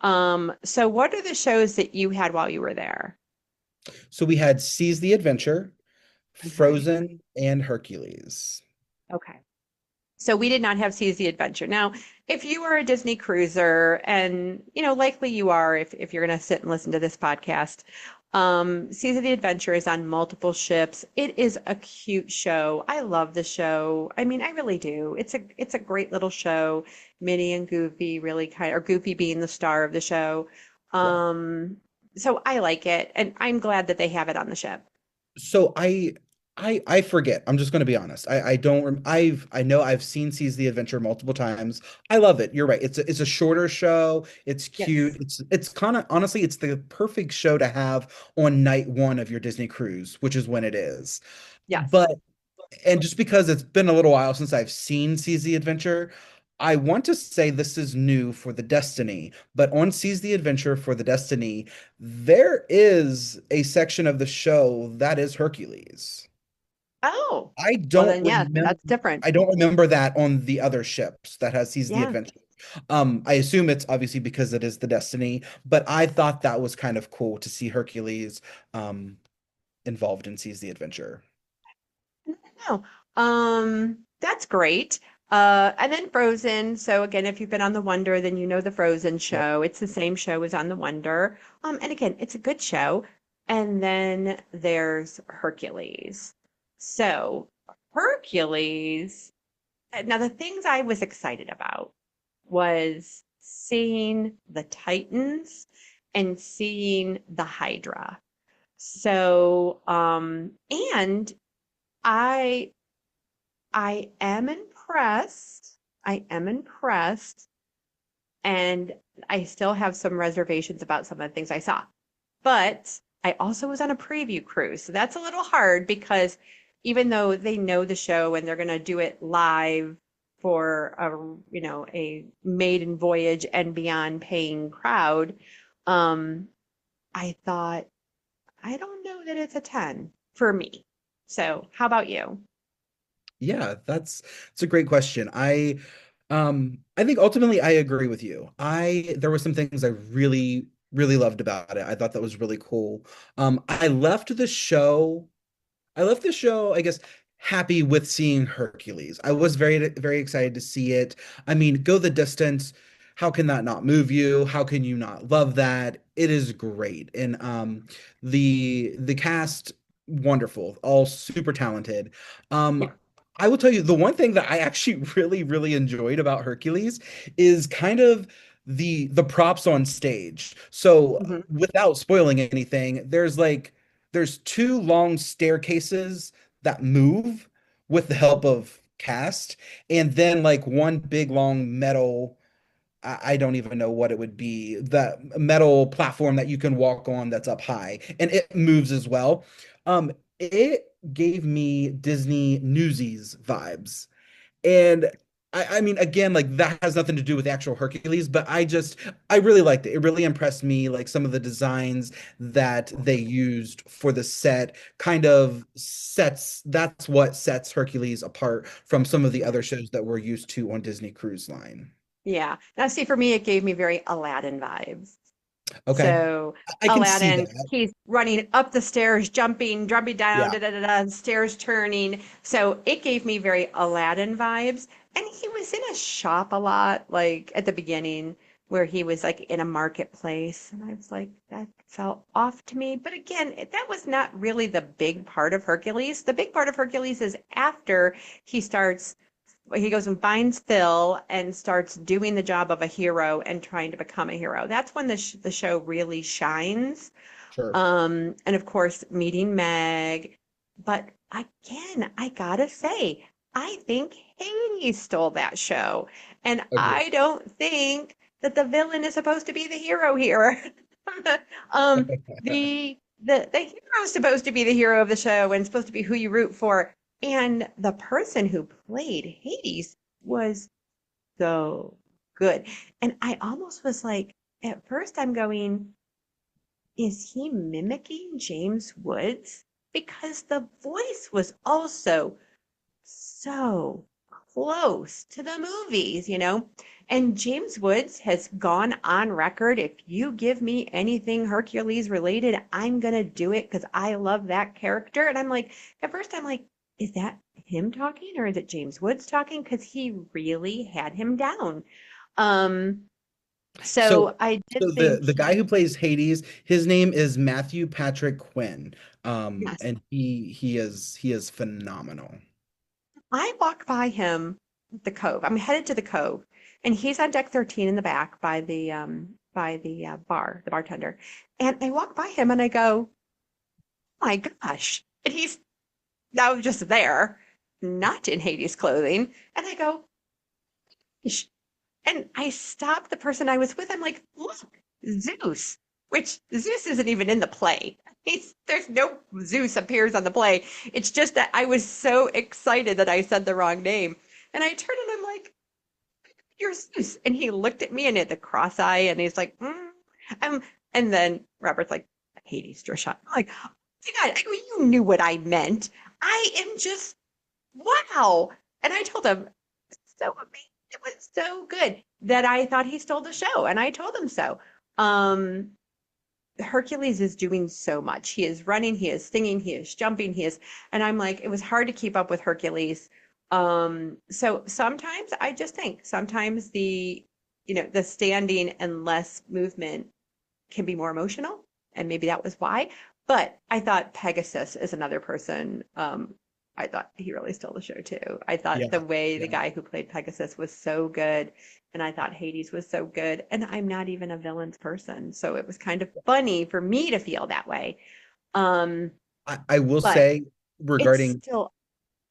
So what are the shows that you had while you were there? So we had Seize the Adventure, Okay. Frozen, and Hercules. Okay. So we did not have Seize the Adventure. Now, if you are a Disney cruiser, and likely you are if you're going to sit and listen to this podcast, Seize the Adventure is on multiple ships. It is a cute show. I love the show. I mean, I really do. It's a great little show. Minnie and Goofy really or Goofy being the star of the show. Yeah. Um, so I like it, and I'm glad that they have it on the ship. So I forget. I'm just going to be honest. I don't I know I've seen Seize the Adventure multiple times. I love it. You're right. It's a shorter show. It's cute. Yes. It's kind of honestly it's the perfect show to have on night one of your Disney cruise, which is when it is. Yes. But and just because it's been a little while since I've seen Seize the Adventure, I want to say this is new for the Destiny, but on Seize the Adventure for the Destiny, there is a section of the show that is Hercules. Oh, I well don't then yes, remember that's different. I don't remember that on the other ships that has Seize the Yeah. Adventure. I assume it's obviously because it is the Destiny, but I thought that was kind of cool to see Hercules um involved in Seize the Adventure. No. That's great. And then Frozen. So again, if you've been on the Wonder, then you know the Frozen Yep. show. It's the same show as on the Wonder. And again, it's a good show. And then there's Hercules. So Hercules, now the things I was excited about was seeing the Titans and seeing the Hydra. So, and I I am impressed. I am impressed. And I still have some reservations about some of the things I saw. But I also was on a preview cruise. So that's a little hard because even though they know the show and they're going to do it live for a Maiden Voyage and beyond paying crowd, um, I thought, I don't know that it's a 10 for me. So how about you? Yeah, it's a great question. I think ultimately I agree with you. I There were some things I really loved about it. I thought that was really cool. I left the show, I guess, happy with seeing Hercules. I was very excited to see it. I mean, go the distance. How can that not move you? How can you not love that? It is great. And the cast, wonderful, all super talented. Yeah. I will tell you the one thing that I actually really enjoyed about Hercules is kind of the props on stage. So Mhm. without spoiling anything, there's two long staircases that move with the help of cast, and then like one big long metal, I don't even know what it would be. The metal platform that you can walk on that's up high and it moves as well. It gave me Disney Newsies vibes. And I mean, again, like that has nothing to do with actual Hercules, but I really liked it. It really impressed me. Like some of the designs that they used for the set kind of that's what sets Hercules apart from some of the other shows that we're used to on Disney Cruise Line. Yeah. Now, see, for me, it gave me very Aladdin vibes. Okay. So I can see Aladdin, that. he's running up the stairs, jumping down, Yeah. da da da da, stairs turning. So it gave me very Aladdin vibes. And he was in a shop a lot, like at the beginning, where he was like in a marketplace. And I was like, that felt off to me. But again, that was not really the big part of Hercules. The big part of Hercules is after he starts he goes and finds Phil and starts doing the job of a hero and trying to become a hero. That's when the show really shines. Sure. And of course, meeting Meg. But again, I gotta say, I think Hades stole that show. And Agree. I don't think that the villain is supposed to be the hero here. um, the hero is supposed to be the hero of the show and supposed to be who you root for. And the person who played Hades was so good. And I almost was like, at first I'm going, is he mimicking James Woods? Because the voice was also so close to the movies, you know? And James Woods has gone on record, if you give me anything Hercules related, I'm gonna do it because I love that character. And I'm like, at first I'm like, is that him talking or is it James Woods talking? Because he really had him down. Um, So, so I did so think the guy who plays Hades, his name is Matthew Patrick Quinn. yes. And he is phenomenal. I walk by him at the cove. I'm headed to the cove, and he's on deck 13 in the back by the bar, the bartender. And I walk by him and I go, "Oh my gosh!" And he's now just there, not in Hades clothing. And I go, "Ish." And I stopped the person I was with. I'm like, "Look, Zeus," which Zeus isn't even in the play. There's no Zeus appears on the play. It's just that I was so excited that I said the wrong name. And I turned and I'm like, "You're Zeus." And he looked at me and had the cross eye and he's like, um, and then Robert's like, Hades, Trisha. I'm like, oh my God, I go, you knew what I meant. I am just, wow. And I told him, so amazing. It was so good that I thought he stole the show. And I told him so. Um, Hercules is doing so much. He is running, he is singing, he is jumping, and I'm like, it was hard to keep up with Hercules. So sometimes I just think sometimes the standing and less movement can be more emotional, and maybe that was why. But I thought Pegasus is another person. I thought he really stole the show too. I thought Yeah, the way the yeah. guy who played Pegasus was so good, and I thought Hades was so good. And I'm not even a villains person, so it was kind of funny for me to feel that way. Um, I will but say it's regarding still,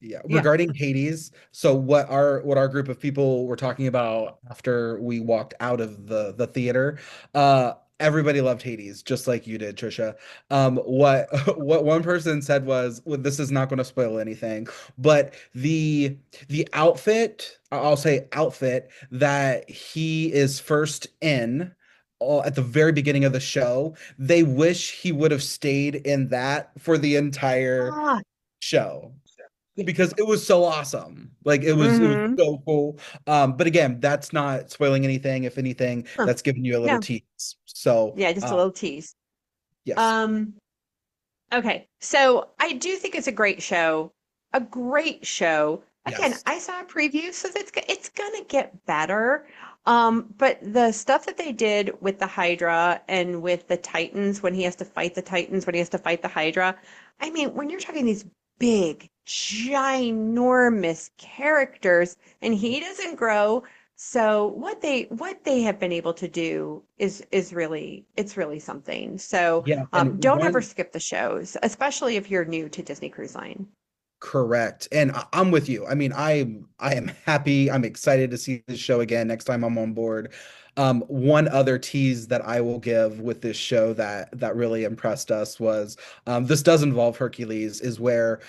yeah, yeah. regarding Hades, so what our group of people were talking about after we walked out of the theater, everybody loved Hades, just like you did, Trisha. What what one person said was, well, this is not going to spoil anything, but the outfit, I'll say outfit that he is first in at the very beginning of the show, they wish he would have stayed in that for the entire Ah, show yeah. because it was so awesome. Like it was Mm-hmm. so cool. But again, that's not spoiling anything. If anything, Huh. that's giving you a little No, tease. So yeah, just a little tease. yes, Um, Okay, so I do think it's a great show. A great show. Again, yes, I saw a preview, so it's gonna get better. But the stuff that they did with the Hydra and with the Titans when he has to fight the Titans, when he has to fight the Hydra, I mean, when you're talking these big, ginormous characters and he doesn't grow, so what they have been able to do is really it's really something. So yeah. And don't ever one skip the shows, especially if you're new to Disney Cruise Line. correct. And I'm with you. I mean, I am happy. I'm excited to see this show again next time I'm on board. One other tease that I will give with this show that really impressed us was this does involve Hercules, is where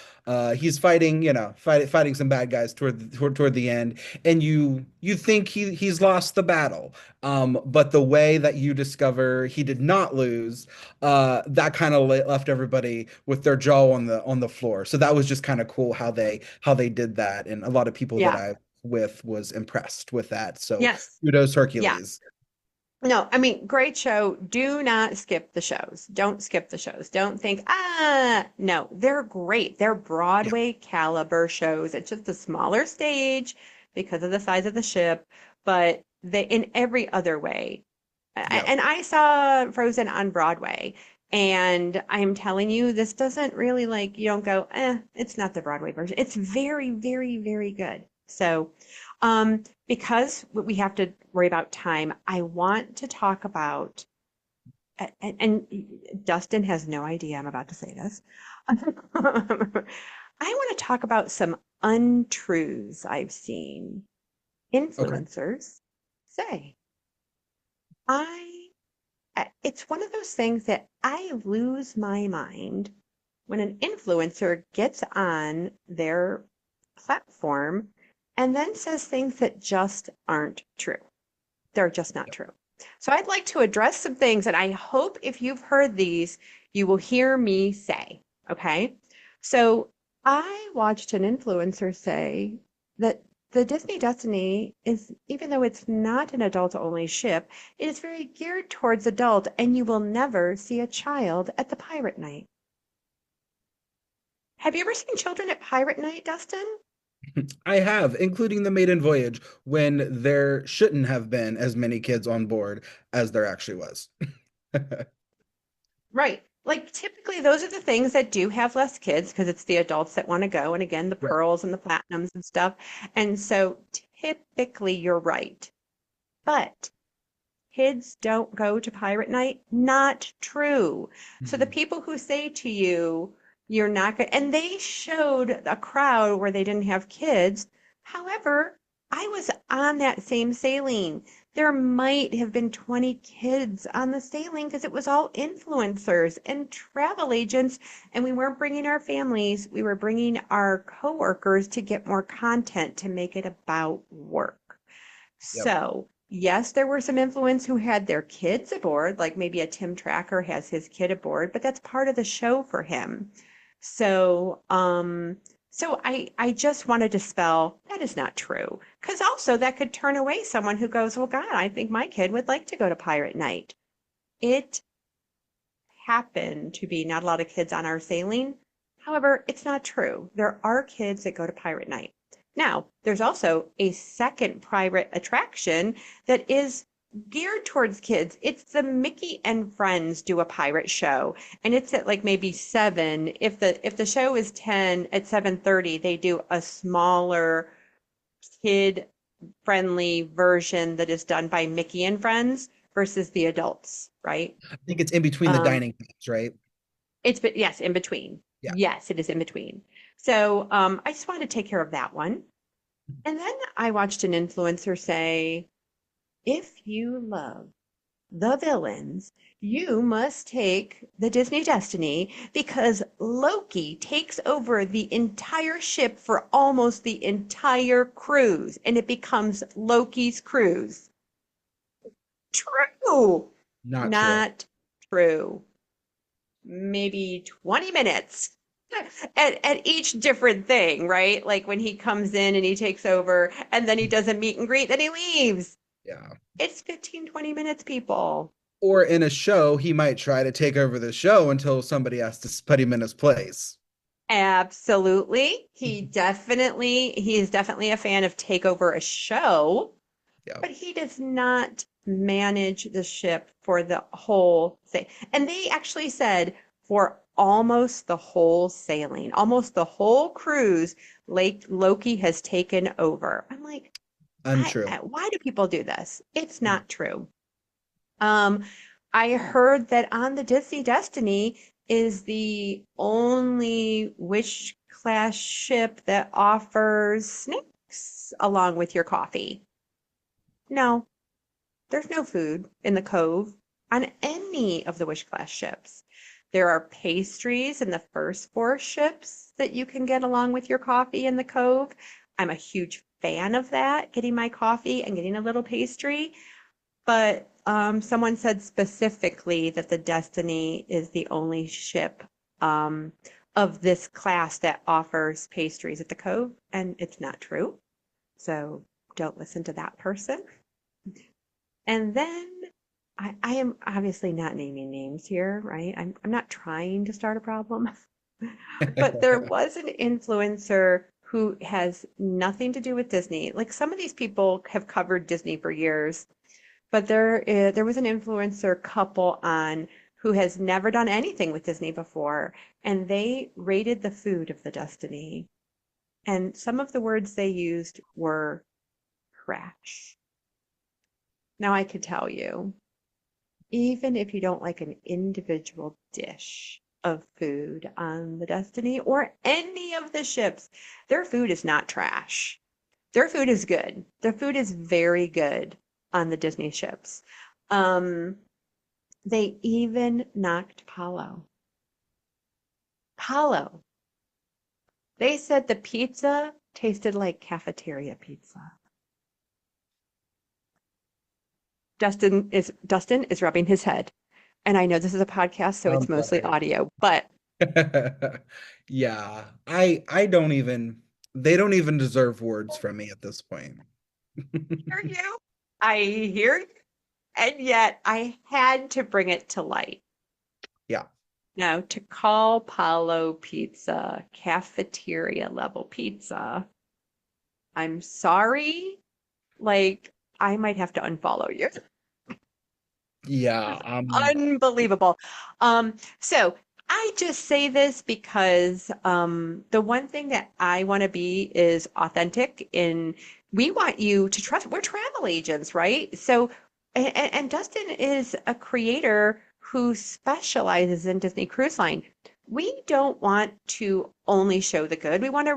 he's fighting, fighting some bad guys toward the end, and you think he's lost the battle, but the way that you discover he did not lose, that kind of left everybody with their jaw on the floor. So that was just kind of cool how they did that, and a lot of people that Yeah. I with was impressed with that. So Yes. kudos Yeah. Hercules. No, I mean, great show. Do not skip the shows. Don't skip the shows. Don't think, no, they're great. They're Yeah, Broadway caliber shows. It's just a smaller stage because of the size of the ship, but they in every other way. yeah, And I saw Frozen on Broadway, and I'm telling you, this doesn't really like, you don't go, it's not the Broadway version. It's very, very, very good. So, because we have to worry about time, I want to talk about, and Dustin has no idea I'm about to say this. I want to talk about some untruths I've seen okay, influencers say. I it's one of those things that I lose my mind when an influencer gets on their platform and then says things that just aren't true. They're just not true. So I'd like to address some things, and I hope if you've heard these, you will hear me say, okay? So I watched an influencer say that the Disney Destiny is, even though it's not an adult-only ship, it is very geared towards adult, and you will never see a child at the pirate night. Have you ever seen children at pirate night, Dustin? I have, including the Maiden Voyage, when there shouldn't have been as many kids on board as there actually was. Right. Like typically those are the things that do have less kids because it's the adults that want to go. And again, the Right. pearls and the platinums and stuff. And so typically you're right. But kids don't go to pirate night. Not true. So the Mhm. people who say to you, you're not going, and they showed a crowd where they didn't have kids. However, I was on that same sailing. There might have been 20 kids on the sailing because it was all influencers and travel agents, and we weren't bringing our families. We were bringing our coworkers to get more content to make it about work. Yep. So, yes, there were some influencers who had their kids aboard, like maybe a Tim Tracker has his kid aboard, but that's part of the show for him. So, so I just want to dispel that is not true. Because also that could turn away someone who goes, well, God, I think my kid would like to go to pirate night. It happen to be not a lot of kids on our sailing. However, it's not true. There are kids that go to pirate night. Now, there's also a second pirate attraction that is geared towards kids. It's the Mickey and Friends do a pirate show, and it's at like maybe 7. If the show is 10 at 7:30, they do a smaller kid friendly version that is done by Mickey and Friends versus the adults, right? I think it's in between the Um, dining times, right? yes, in between. Yeah. Yes, it is in between. So I just wanted to take care of that one. And then I watched an influencer say, if you love the villains, you must take the Disney Destiny because Loki takes over the entire ship for almost the entire cruise and it becomes Loki's cruise. True. Not true. Not true. Maybe 20 minutes at each different thing, right? Like when he comes in and he takes over and then he does a meet and greet, then he leaves. Yeah. It's 15, 20 minutes, people. Or in a show, he might try to take over the show until somebody has to put him in his place. Absolutely. He is definitely a fan of take over a show, Yeah. but he does not manage the ship for the whole thing. And they actually said for almost the whole sailing, almost the whole cruise, Lake Loki has taken over. I'm like, Untrue. why do people do this? It's not true. Um, I heard that on the Disney Destiny is the only Wish class ship that offers snacks along with your coffee. No, There's no food in the Cove on any of the Wish class ships. There are pastries in the first four ships that you can get along with your coffee in the Cove. I'm a huge fan of that, getting my coffee and getting a little pastry. But someone said specifically that the Destiny is the only ship um, of this class that offers pastries at the Cove, and it's not true. So don't listen to that person. And then I am obviously not naming names here, right? I'm not trying to start a problem. But there was an influencer who has nothing to do with Disney. Like some of these people have covered Disney for years, but there was an influencer couple on who has never done anything with Disney before, and they rated the food of the Destiny. And some of the words they used were trash. Now I could tell you, even if you don't like an individual dish of food on the Destiny or any of the ships, their food is not trash. Their food is good. Their food is very good on the Disney ships. Um, they even knocked Palo. Palo. They said the pizza tasted like cafeteria pizza. Dustin is rubbing his head. And I know this is a podcast, so it's I'm mostly sorry. audio, but Yeah, I don't even they don't even deserve words from me at this point. hear you. I hear you. And yet I had to bring it to light. Yeah. Now, to call Palo Pizza cafeteria level pizza, I'm sorry. Like, I might have to unfollow you. Yeah, Unbelievable. So I just say this because the one thing that I want to be is authentic in we want you to trust. We're travel agents, right? So, and Dustin is a creator who specializes in Disney Cruise Line. We don't want to only show the good. We want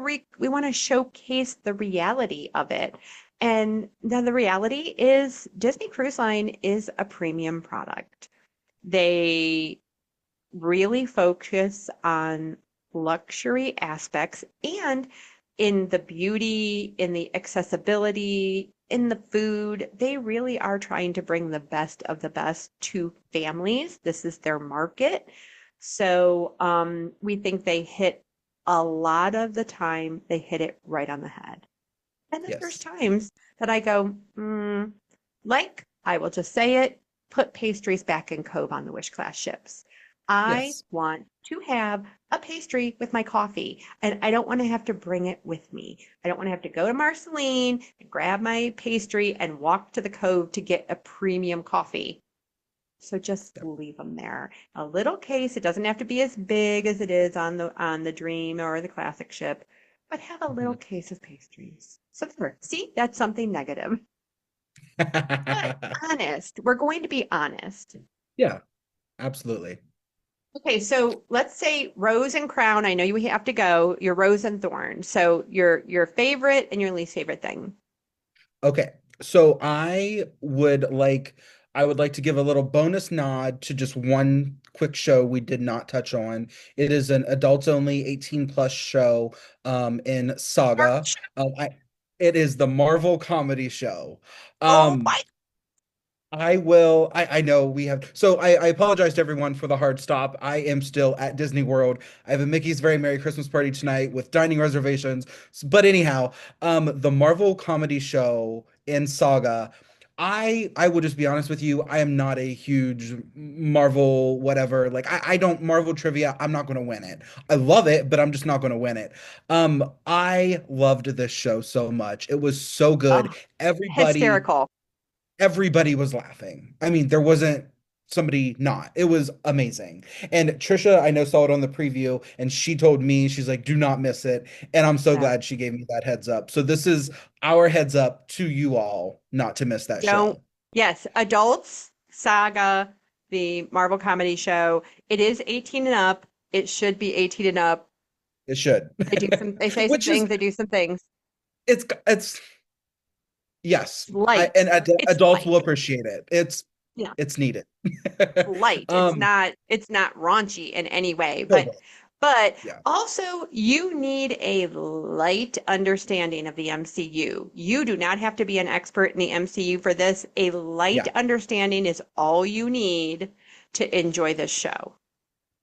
to showcase the reality of it. And then the reality is Disney Cruise Line is a premium product. They really focus on luxury aspects and in the beauty, in the accessibility, in the food. They really are trying to bring the best of the best to families. This is their market. So we think they hit a lot of the time, they hit it right on the head. And then there's yes. times that I go, like, I will just say it, put pastries back in Cove on the Wish class ships. I Yes. want to have a pastry with my coffee, and I don't want to have to bring it with me. I don't want to have to go to Marceline and grab my pastry and walk to the Cove to get a premium coffee. So just Yep. leave them there. A little case, it doesn't have to be as big as it is on the Dream or the Classic ship, but have a little Mhm. case of pastries. So there. See, that's something negative. But honest. We're going to be honest. Yeah, absolutely. Okay, so let's say Rose and Crown. I know you have to go. Your Rose and Thorn. So your favorite and your least favorite thing. Okay. So I would like to give a little bonus nod to just one quick show we did not touch on. It is an adults only 18 plus show in Saga. It is the Marvel comedy show. Oh Um my, I know we have, so I apologize to everyone for the hard stop. I am still at Disney World. I have a Mickey's Very Merry Christmas Party tonight with dining reservations. But anyhow, the Marvel comedy show in Saga, I will just be honest with you, I am not a huge Marvel whatever. Like I don't Marvel trivia, I'm not gonna win it. I love it, but I'm just not gonna win it. I loved this show so much. It was so good. oh, Everybody hysterical. everybody was laughing. I mean, there wasn't somebody not. It was amazing. And Trisha, I know, saw it on the preview and she told me, she's like, do not miss it. And I'm so Yeah. glad she gave me that heads up. So this is our heads up to you all not to miss that Don't. show. Yes, adults, Saga, the Marvel comedy show. It is 18 and up. It should be 18 and up. It should. They say some Which is things, they do some things. it's Yes, It's light. and It's adults light. will appreciate it. Yeah. It's needed. Light. Um, It's not raunchy in any way, no, but yeah, also you need a light understanding of the MCU. You do not have to be an expert in the MCU for this. A light yeah. understanding is all you need to enjoy this show.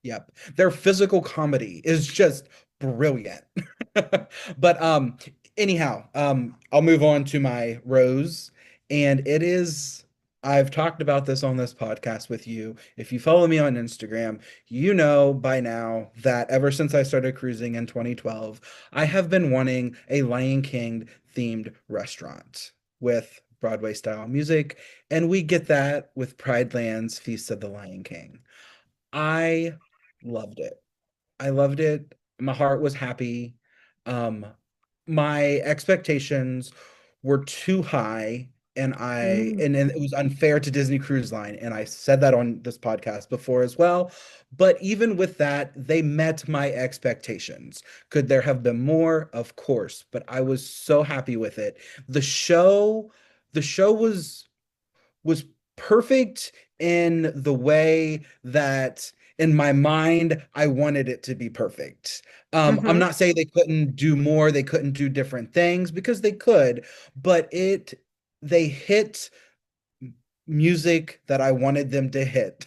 Yep. Their physical comedy is just brilliant. But anyhow, I'll move on to my rose, and it is I've talked about this on this podcast with you. If you follow me on Instagram, you know by now that ever since I started cruising in 2012, I have been wanting a Lion King themed restaurant with Broadway style music, and we get that with Pride Land's Feast of the Lion King. I loved it. I loved it. My heart was happy. Um, my expectations were too high, and Mm. and it was unfair to Disney Cruise Line, and I said that on this podcast before as well. But even with that, they met my expectations. Could there have been more? Of course, but I was so happy with it. The show, the show was perfect in the way that in my mind I wanted it to be perfect. I'm Hmm. not saying they couldn't do more, they couldn't do different things because they could, but they hit music that I wanted them to hit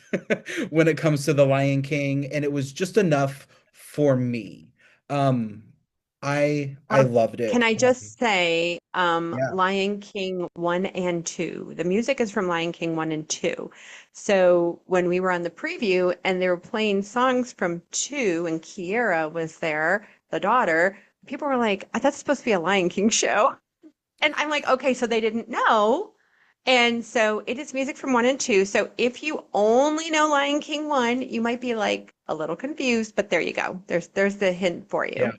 when it comes to The Lion King, and it was just enough for me. Um, I Um, loved can it. I just say, Yeah, Lion King 1 and 2. The music is from Lion King 1 and 2. So when we were on the preview and they were playing songs from 2 and Kiera was there, the daughter, people were like, I thought it's supposed to be a Lion King show. And I'm like, okay, so they didn't know. And so it is music from 1 and 2. So if you only know Lion King 1, you might be like a little confused, but there you go. There's the hint for yeah. you.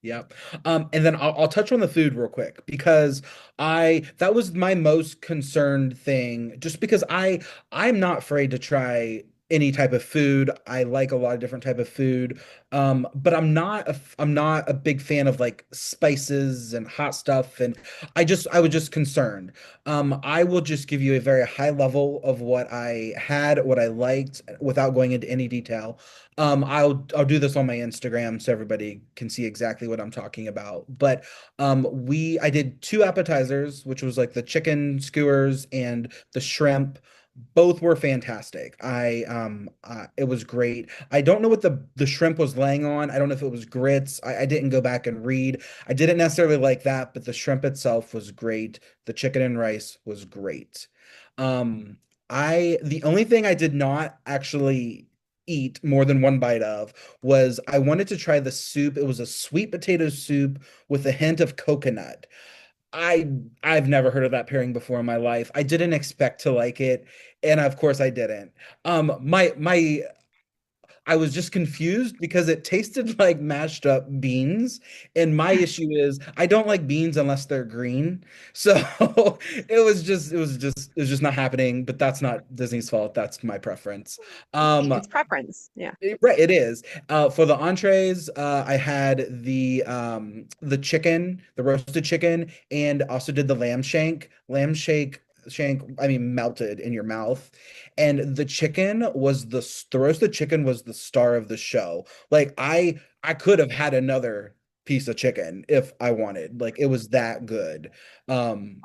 Yep. And then I'll touch on the food real quick because that was my most concerned thing, just because I'm not afraid to try any type of food. I like a lot of different type of food. But I'm not a big fan of like spices and hot stuff. And I was just concerned. I will just give you a very high level of what I had, what I liked without going into any detail. I'll do this on my Instagram so everybody can see exactly what I'm talking about. But I did two appetizers, which was like the chicken skewers and the shrimp. Both were fantastic. It was great. I don't know what the shrimp was laying on. I don't know if it was grits. I didn't go back and read. I didn't necessarily like that, but the shrimp itself was great. The chicken and rice was great. Um, the only thing I did not actually eat more than one bite of was I wanted to try the soup. It was a sweet potato soup with a hint of coconut. I I've never heard of that pairing before in my life. I didn't expect to like it, and of course I didn't. My I was just confused because it tasted like mashed up beans. And my issue is I don't like beans unless they're green. So it was just not happening, but that's not Disney's fault. That's my preference. It's preference. Yeah. Right, it is. For the entrees, I had the chicken, the roasted chicken, and also did the lamb shank. Shank, I mean, melted in your mouth. And the roasted chicken was the star of the show. Like I could have had another piece of chicken if I wanted. Like it was that good. Um,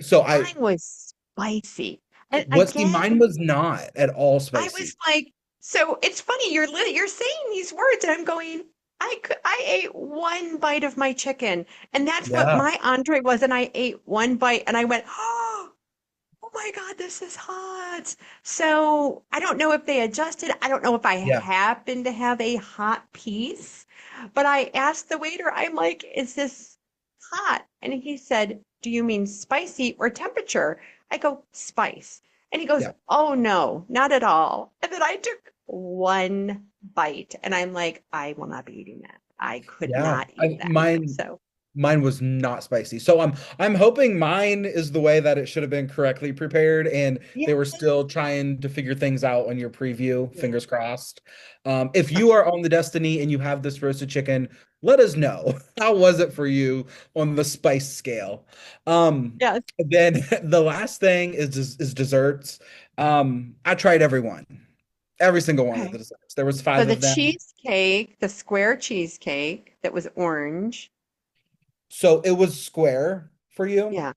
so Mine was spicy. And see, again, mine was not at all I was spicy. like, so it's funny you're saying these words and I'm going, I ate one bite of my chicken and that's what Yeah, my entree was and I ate one bite and I went, oh my God, this is hot. So I don't know if they adjusted. I don't know if I yeah, happen to have a hot piece, but I asked the waiter, I'm like, is this hot? And he said, do you mean spicy or temperature? I go, spice. And he goes, yeah. oh no, not at all. And then I took one bite and I'm like, I will not be eating that. I could Yeah, not eat that. mine So. Mine was not spicy. So I'm hoping mine is the way that it should have been correctly prepared and Yeah. they were still trying to figure things out on your preview, Yeah. fingers crossed. If you are on the Destiny and you have this roasted chicken, let us know. How was it for you on the spice scale? Yes. Then the last thing is desserts. I tried every one. Every single one of Okay. the desserts. There was So five the of them. cheesecake, the square cheesecake that was orange. So it was square for you. Yeah. It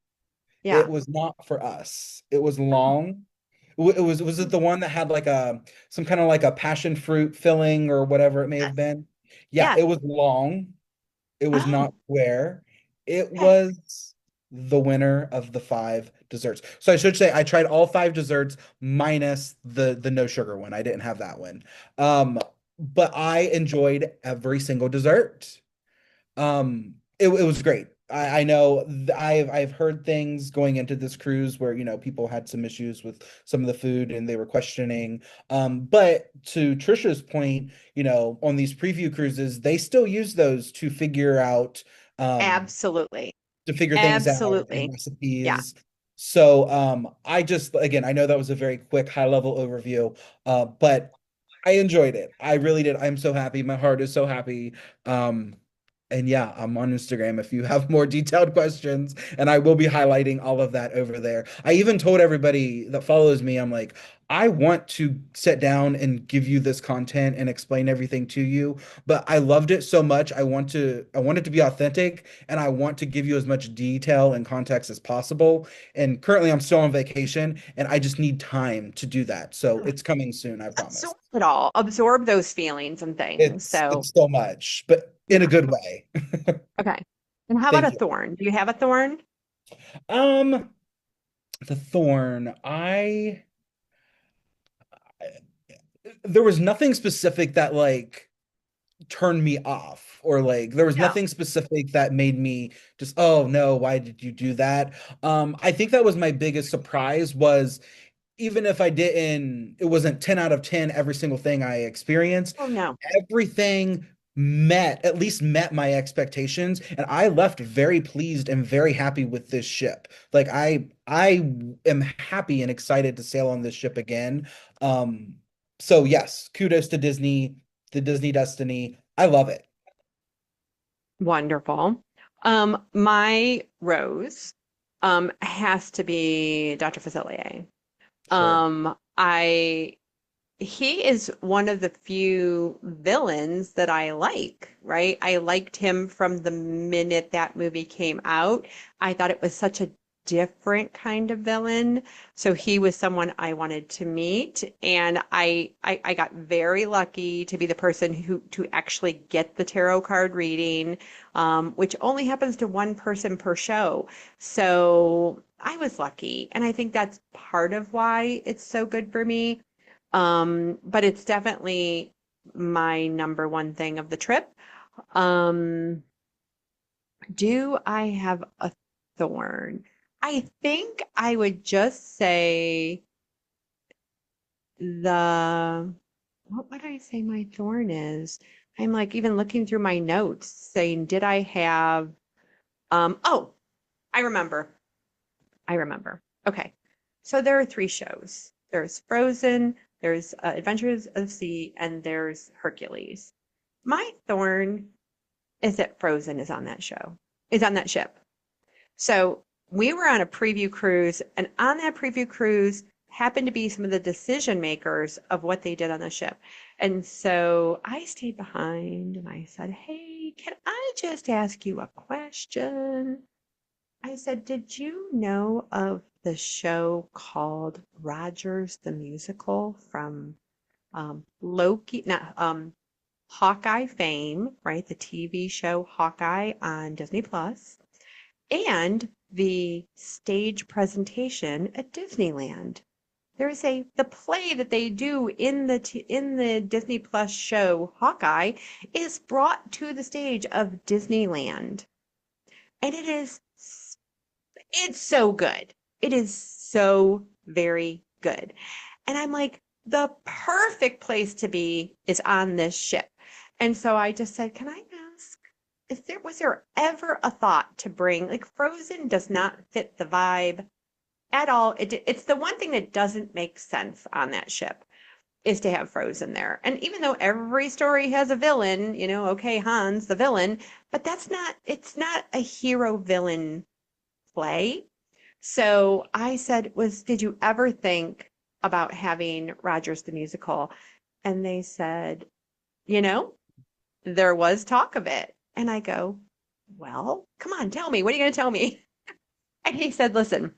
Yeah. was not for us. It was Oh. long. Was it the one that had like a some kind of like a passion fruit filling or whatever it may have Yes. been? Yeah, Yes. it was long. It was Oh, not square. It okay. was the winner of the five desserts. So I should say I tried all five desserts minus the no sugar one. I didn't have that one. But I enjoyed every single dessert. It was great. I know I've heard things going into this cruise where, people had some issues with some of the food and they were questioning. But to Trisha's point, on these preview cruises, they still use those um Absolutely. to figure things out and Absolutely. Yeah. recipes. So I just again I know that was a very quick high level overview, but I enjoyed it. I really did. I'm so happy. My heart is so happy. And yeah, I'm on Instagram if you have more detailed questions, and I will be highlighting all of that over there. I even told everybody that follows me, I'm like, I want to sit down and give you this content and explain everything to you, but I loved it so much. I want it to be authentic, and I want to give you as much detail and context as possible. And currently, I'm still on vacation, and I just need time to do that. So Yeah. it's coming soon, I promise. Absorb it all. Absorb those feelings and things. So, It's so much, but in a yeah. good way. Okay. And how about Thank a you. thorn? Do you have a thorn? Um, the thorn, there was nothing specific that like turned me off or like there was Yeah. nothing specific that made me just, oh no, why did you do that? I think that was my biggest surprise was even if I didn't, it wasn't 10 out of 10 every single thing I experienced. Oh, no. Everything at least met my expectations, and I left very pleased and very happy with this ship. Like I am happy and excited to sail on this ship again. Um, so yes, kudos to Disney, the Disney Destiny. I love it. Wonderful. My rose, has to be Dr. Facilier. Sure. I he is one of the few villains that I like, right? I liked him from the minute that movie came out. I thought it was such a different kind of villain. So he was someone I wanted to meet, and I got very lucky to be the person who to actually get the tarot card reading, which only happens to one person per show. So I was lucky, and I think that's part of why it's so good for me. But it's definitely my number one thing of the trip. Um, do I have a thorn? I think I would just say the, what would I say my thorn is? I'm like even looking through my notes saying, did I have, oh, I remember. I remember. Okay. So there are three shows. There's Frozen, there's Adventures of the Sea, and there's Hercules. My thorn is that Frozen is on that show, is on that ship. So we were on a preview cruise, and on that preview cruise happened to be some of the decision makers of what they did on the ship. And so I stayed behind and I said, hey, can I just ask you a question? I said, did you know of the show called Rogers the Musical from Loki, not Hawkeye fame, right? The TV show Hawkeye on Disney Plus, and the stage presentation at Disneyland. There's the play that they do in the Disney Plus show Hawkeye is brought to the stage of Disneyland, and it's so good. It is so very good. And I'm like, the perfect place to be is on this ship. And so I just said, can I ask? was there ever a thought to bring, like, Frozen does not fit the vibe at all. It's the one thing that doesn't make sense on that ship is to have Frozen there. And even though every story has a villain, okay, Han's the villain, but it's not a hero villain play. So I said, did you ever think about having Rogers the musical? And they said, you know, there was talk of it. And I go, well, come on, tell me. What are you going to tell me? And he said, listen,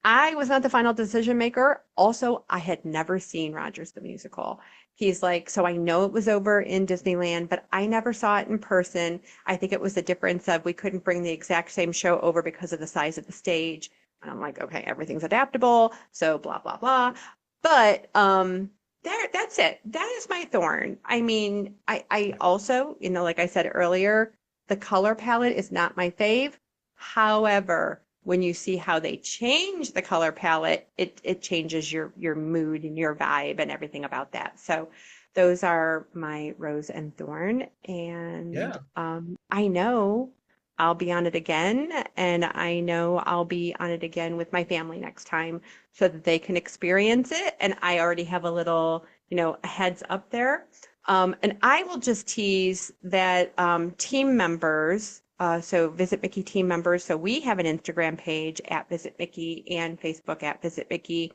I was not the final decision maker. Also, I had never seen Rogers the musical. He's like, so I know it was over in Disneyland, but I never saw it in person. I think it was the difference of we couldn't bring the exact same show over because of the size of the stage. And I'm like, okay, everything's adaptable, so blah blah blah. But that's it. That is my thorn. I mean, I also, like I said earlier, the color palette is not my fave. However, when you see how they change the color palette, it changes your mood and your vibe and everything about that. So those are my rose and thorn. And Yeah. I know I'll be on it again, and I know I'll be on it again with my family next time so that they can experience it. And I already have a little, a heads up there. And I will just tease that team members, so Visit Mickey team members, so we have an Instagram page at Visit Mickey and Facebook at Visit Mickey,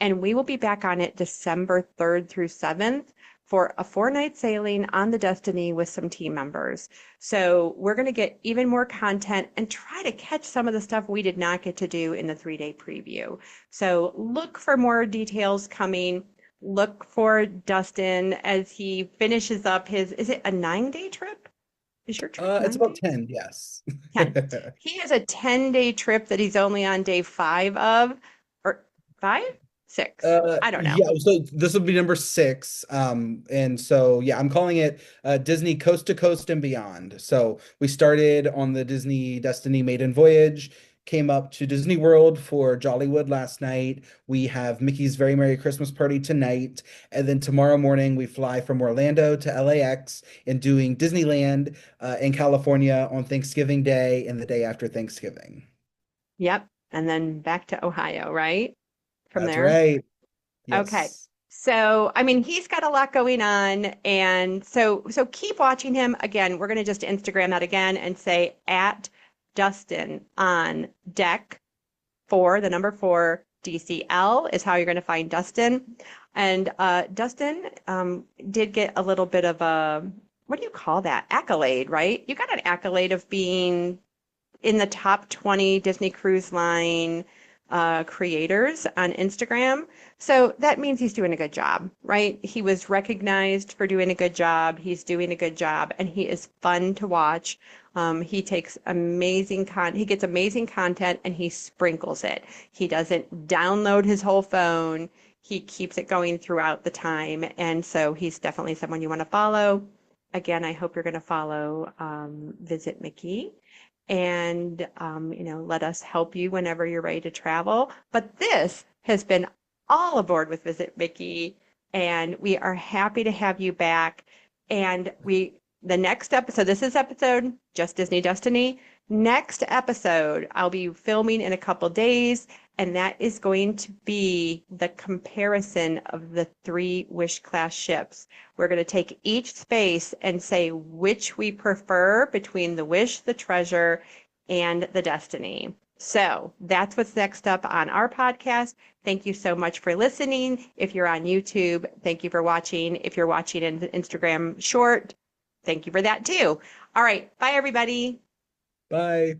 and we will be back on it December 3rd through 7th for a 4-night sailing on the Destiny with some team members. So we're going to get even more content and try to catch some of the stuff we did not get to do in the 3-day preview. So look for more details coming. Look for Dustin as he finishes up is it a 9-day trip? Is your trip It's 9 about days? 10, yes. 10. He has a 10-day trip that he's only on day 5 of, or 5? 6. I don't know. Yeah, so this will be number 6. And so yeah, I'm calling it Disney Coast to Coast and Beyond. So we started on the Disney Destiny Maiden Voyage, came up to Disney World for Jollywood last night. We have Mickey's Very Merry Christmas Party tonight, and then tomorrow morning we fly from Orlando to LAX and doing Disneyland in California on Thanksgiving Day and the day after Thanksgiving. Yep. And then back to Ohio, right? From That's there. right. Okay. Yes. So, I mean, he's got a lot going on, and so keep watching him. Again, we're going to just Instagram that again and say at Dustin on deck the number 4 DCL is how you're going to find Dustin. And Dustin did get a little bit of a, what do you call that? Accolade, right? You got an accolade of being in the top 20 Disney Cruise Line creators on Instagram. So that means he's doing a good job, right? He was recognized for doing a good job. He's doing a good job, and he is fun to watch. He takes he gets amazing content and he sprinkles it. He doesn't download his whole phone. He keeps it going throughout the time. And so he's definitely someone you want to follow. Again, I hope you're going to follow Visit Mickey and let us help you whenever you're ready to travel. But this has been All Aboard with Visit Mickey, and we are happy to have you back. And the next episode, this is episode Just Disney Destiny. Next episode, I'll be filming in a couple days, and that is going to be the comparison of the 3 Wish class ships. We're going to take each space and say which we prefer between the Wish, the Treasure, and the Destiny. So that's what's next up on our podcast. Thank you so much for listening. If you're on YouTube, thank you for watching. If you're watching in the Instagram short, thank you for that too. All right. Bye, everybody. Bye.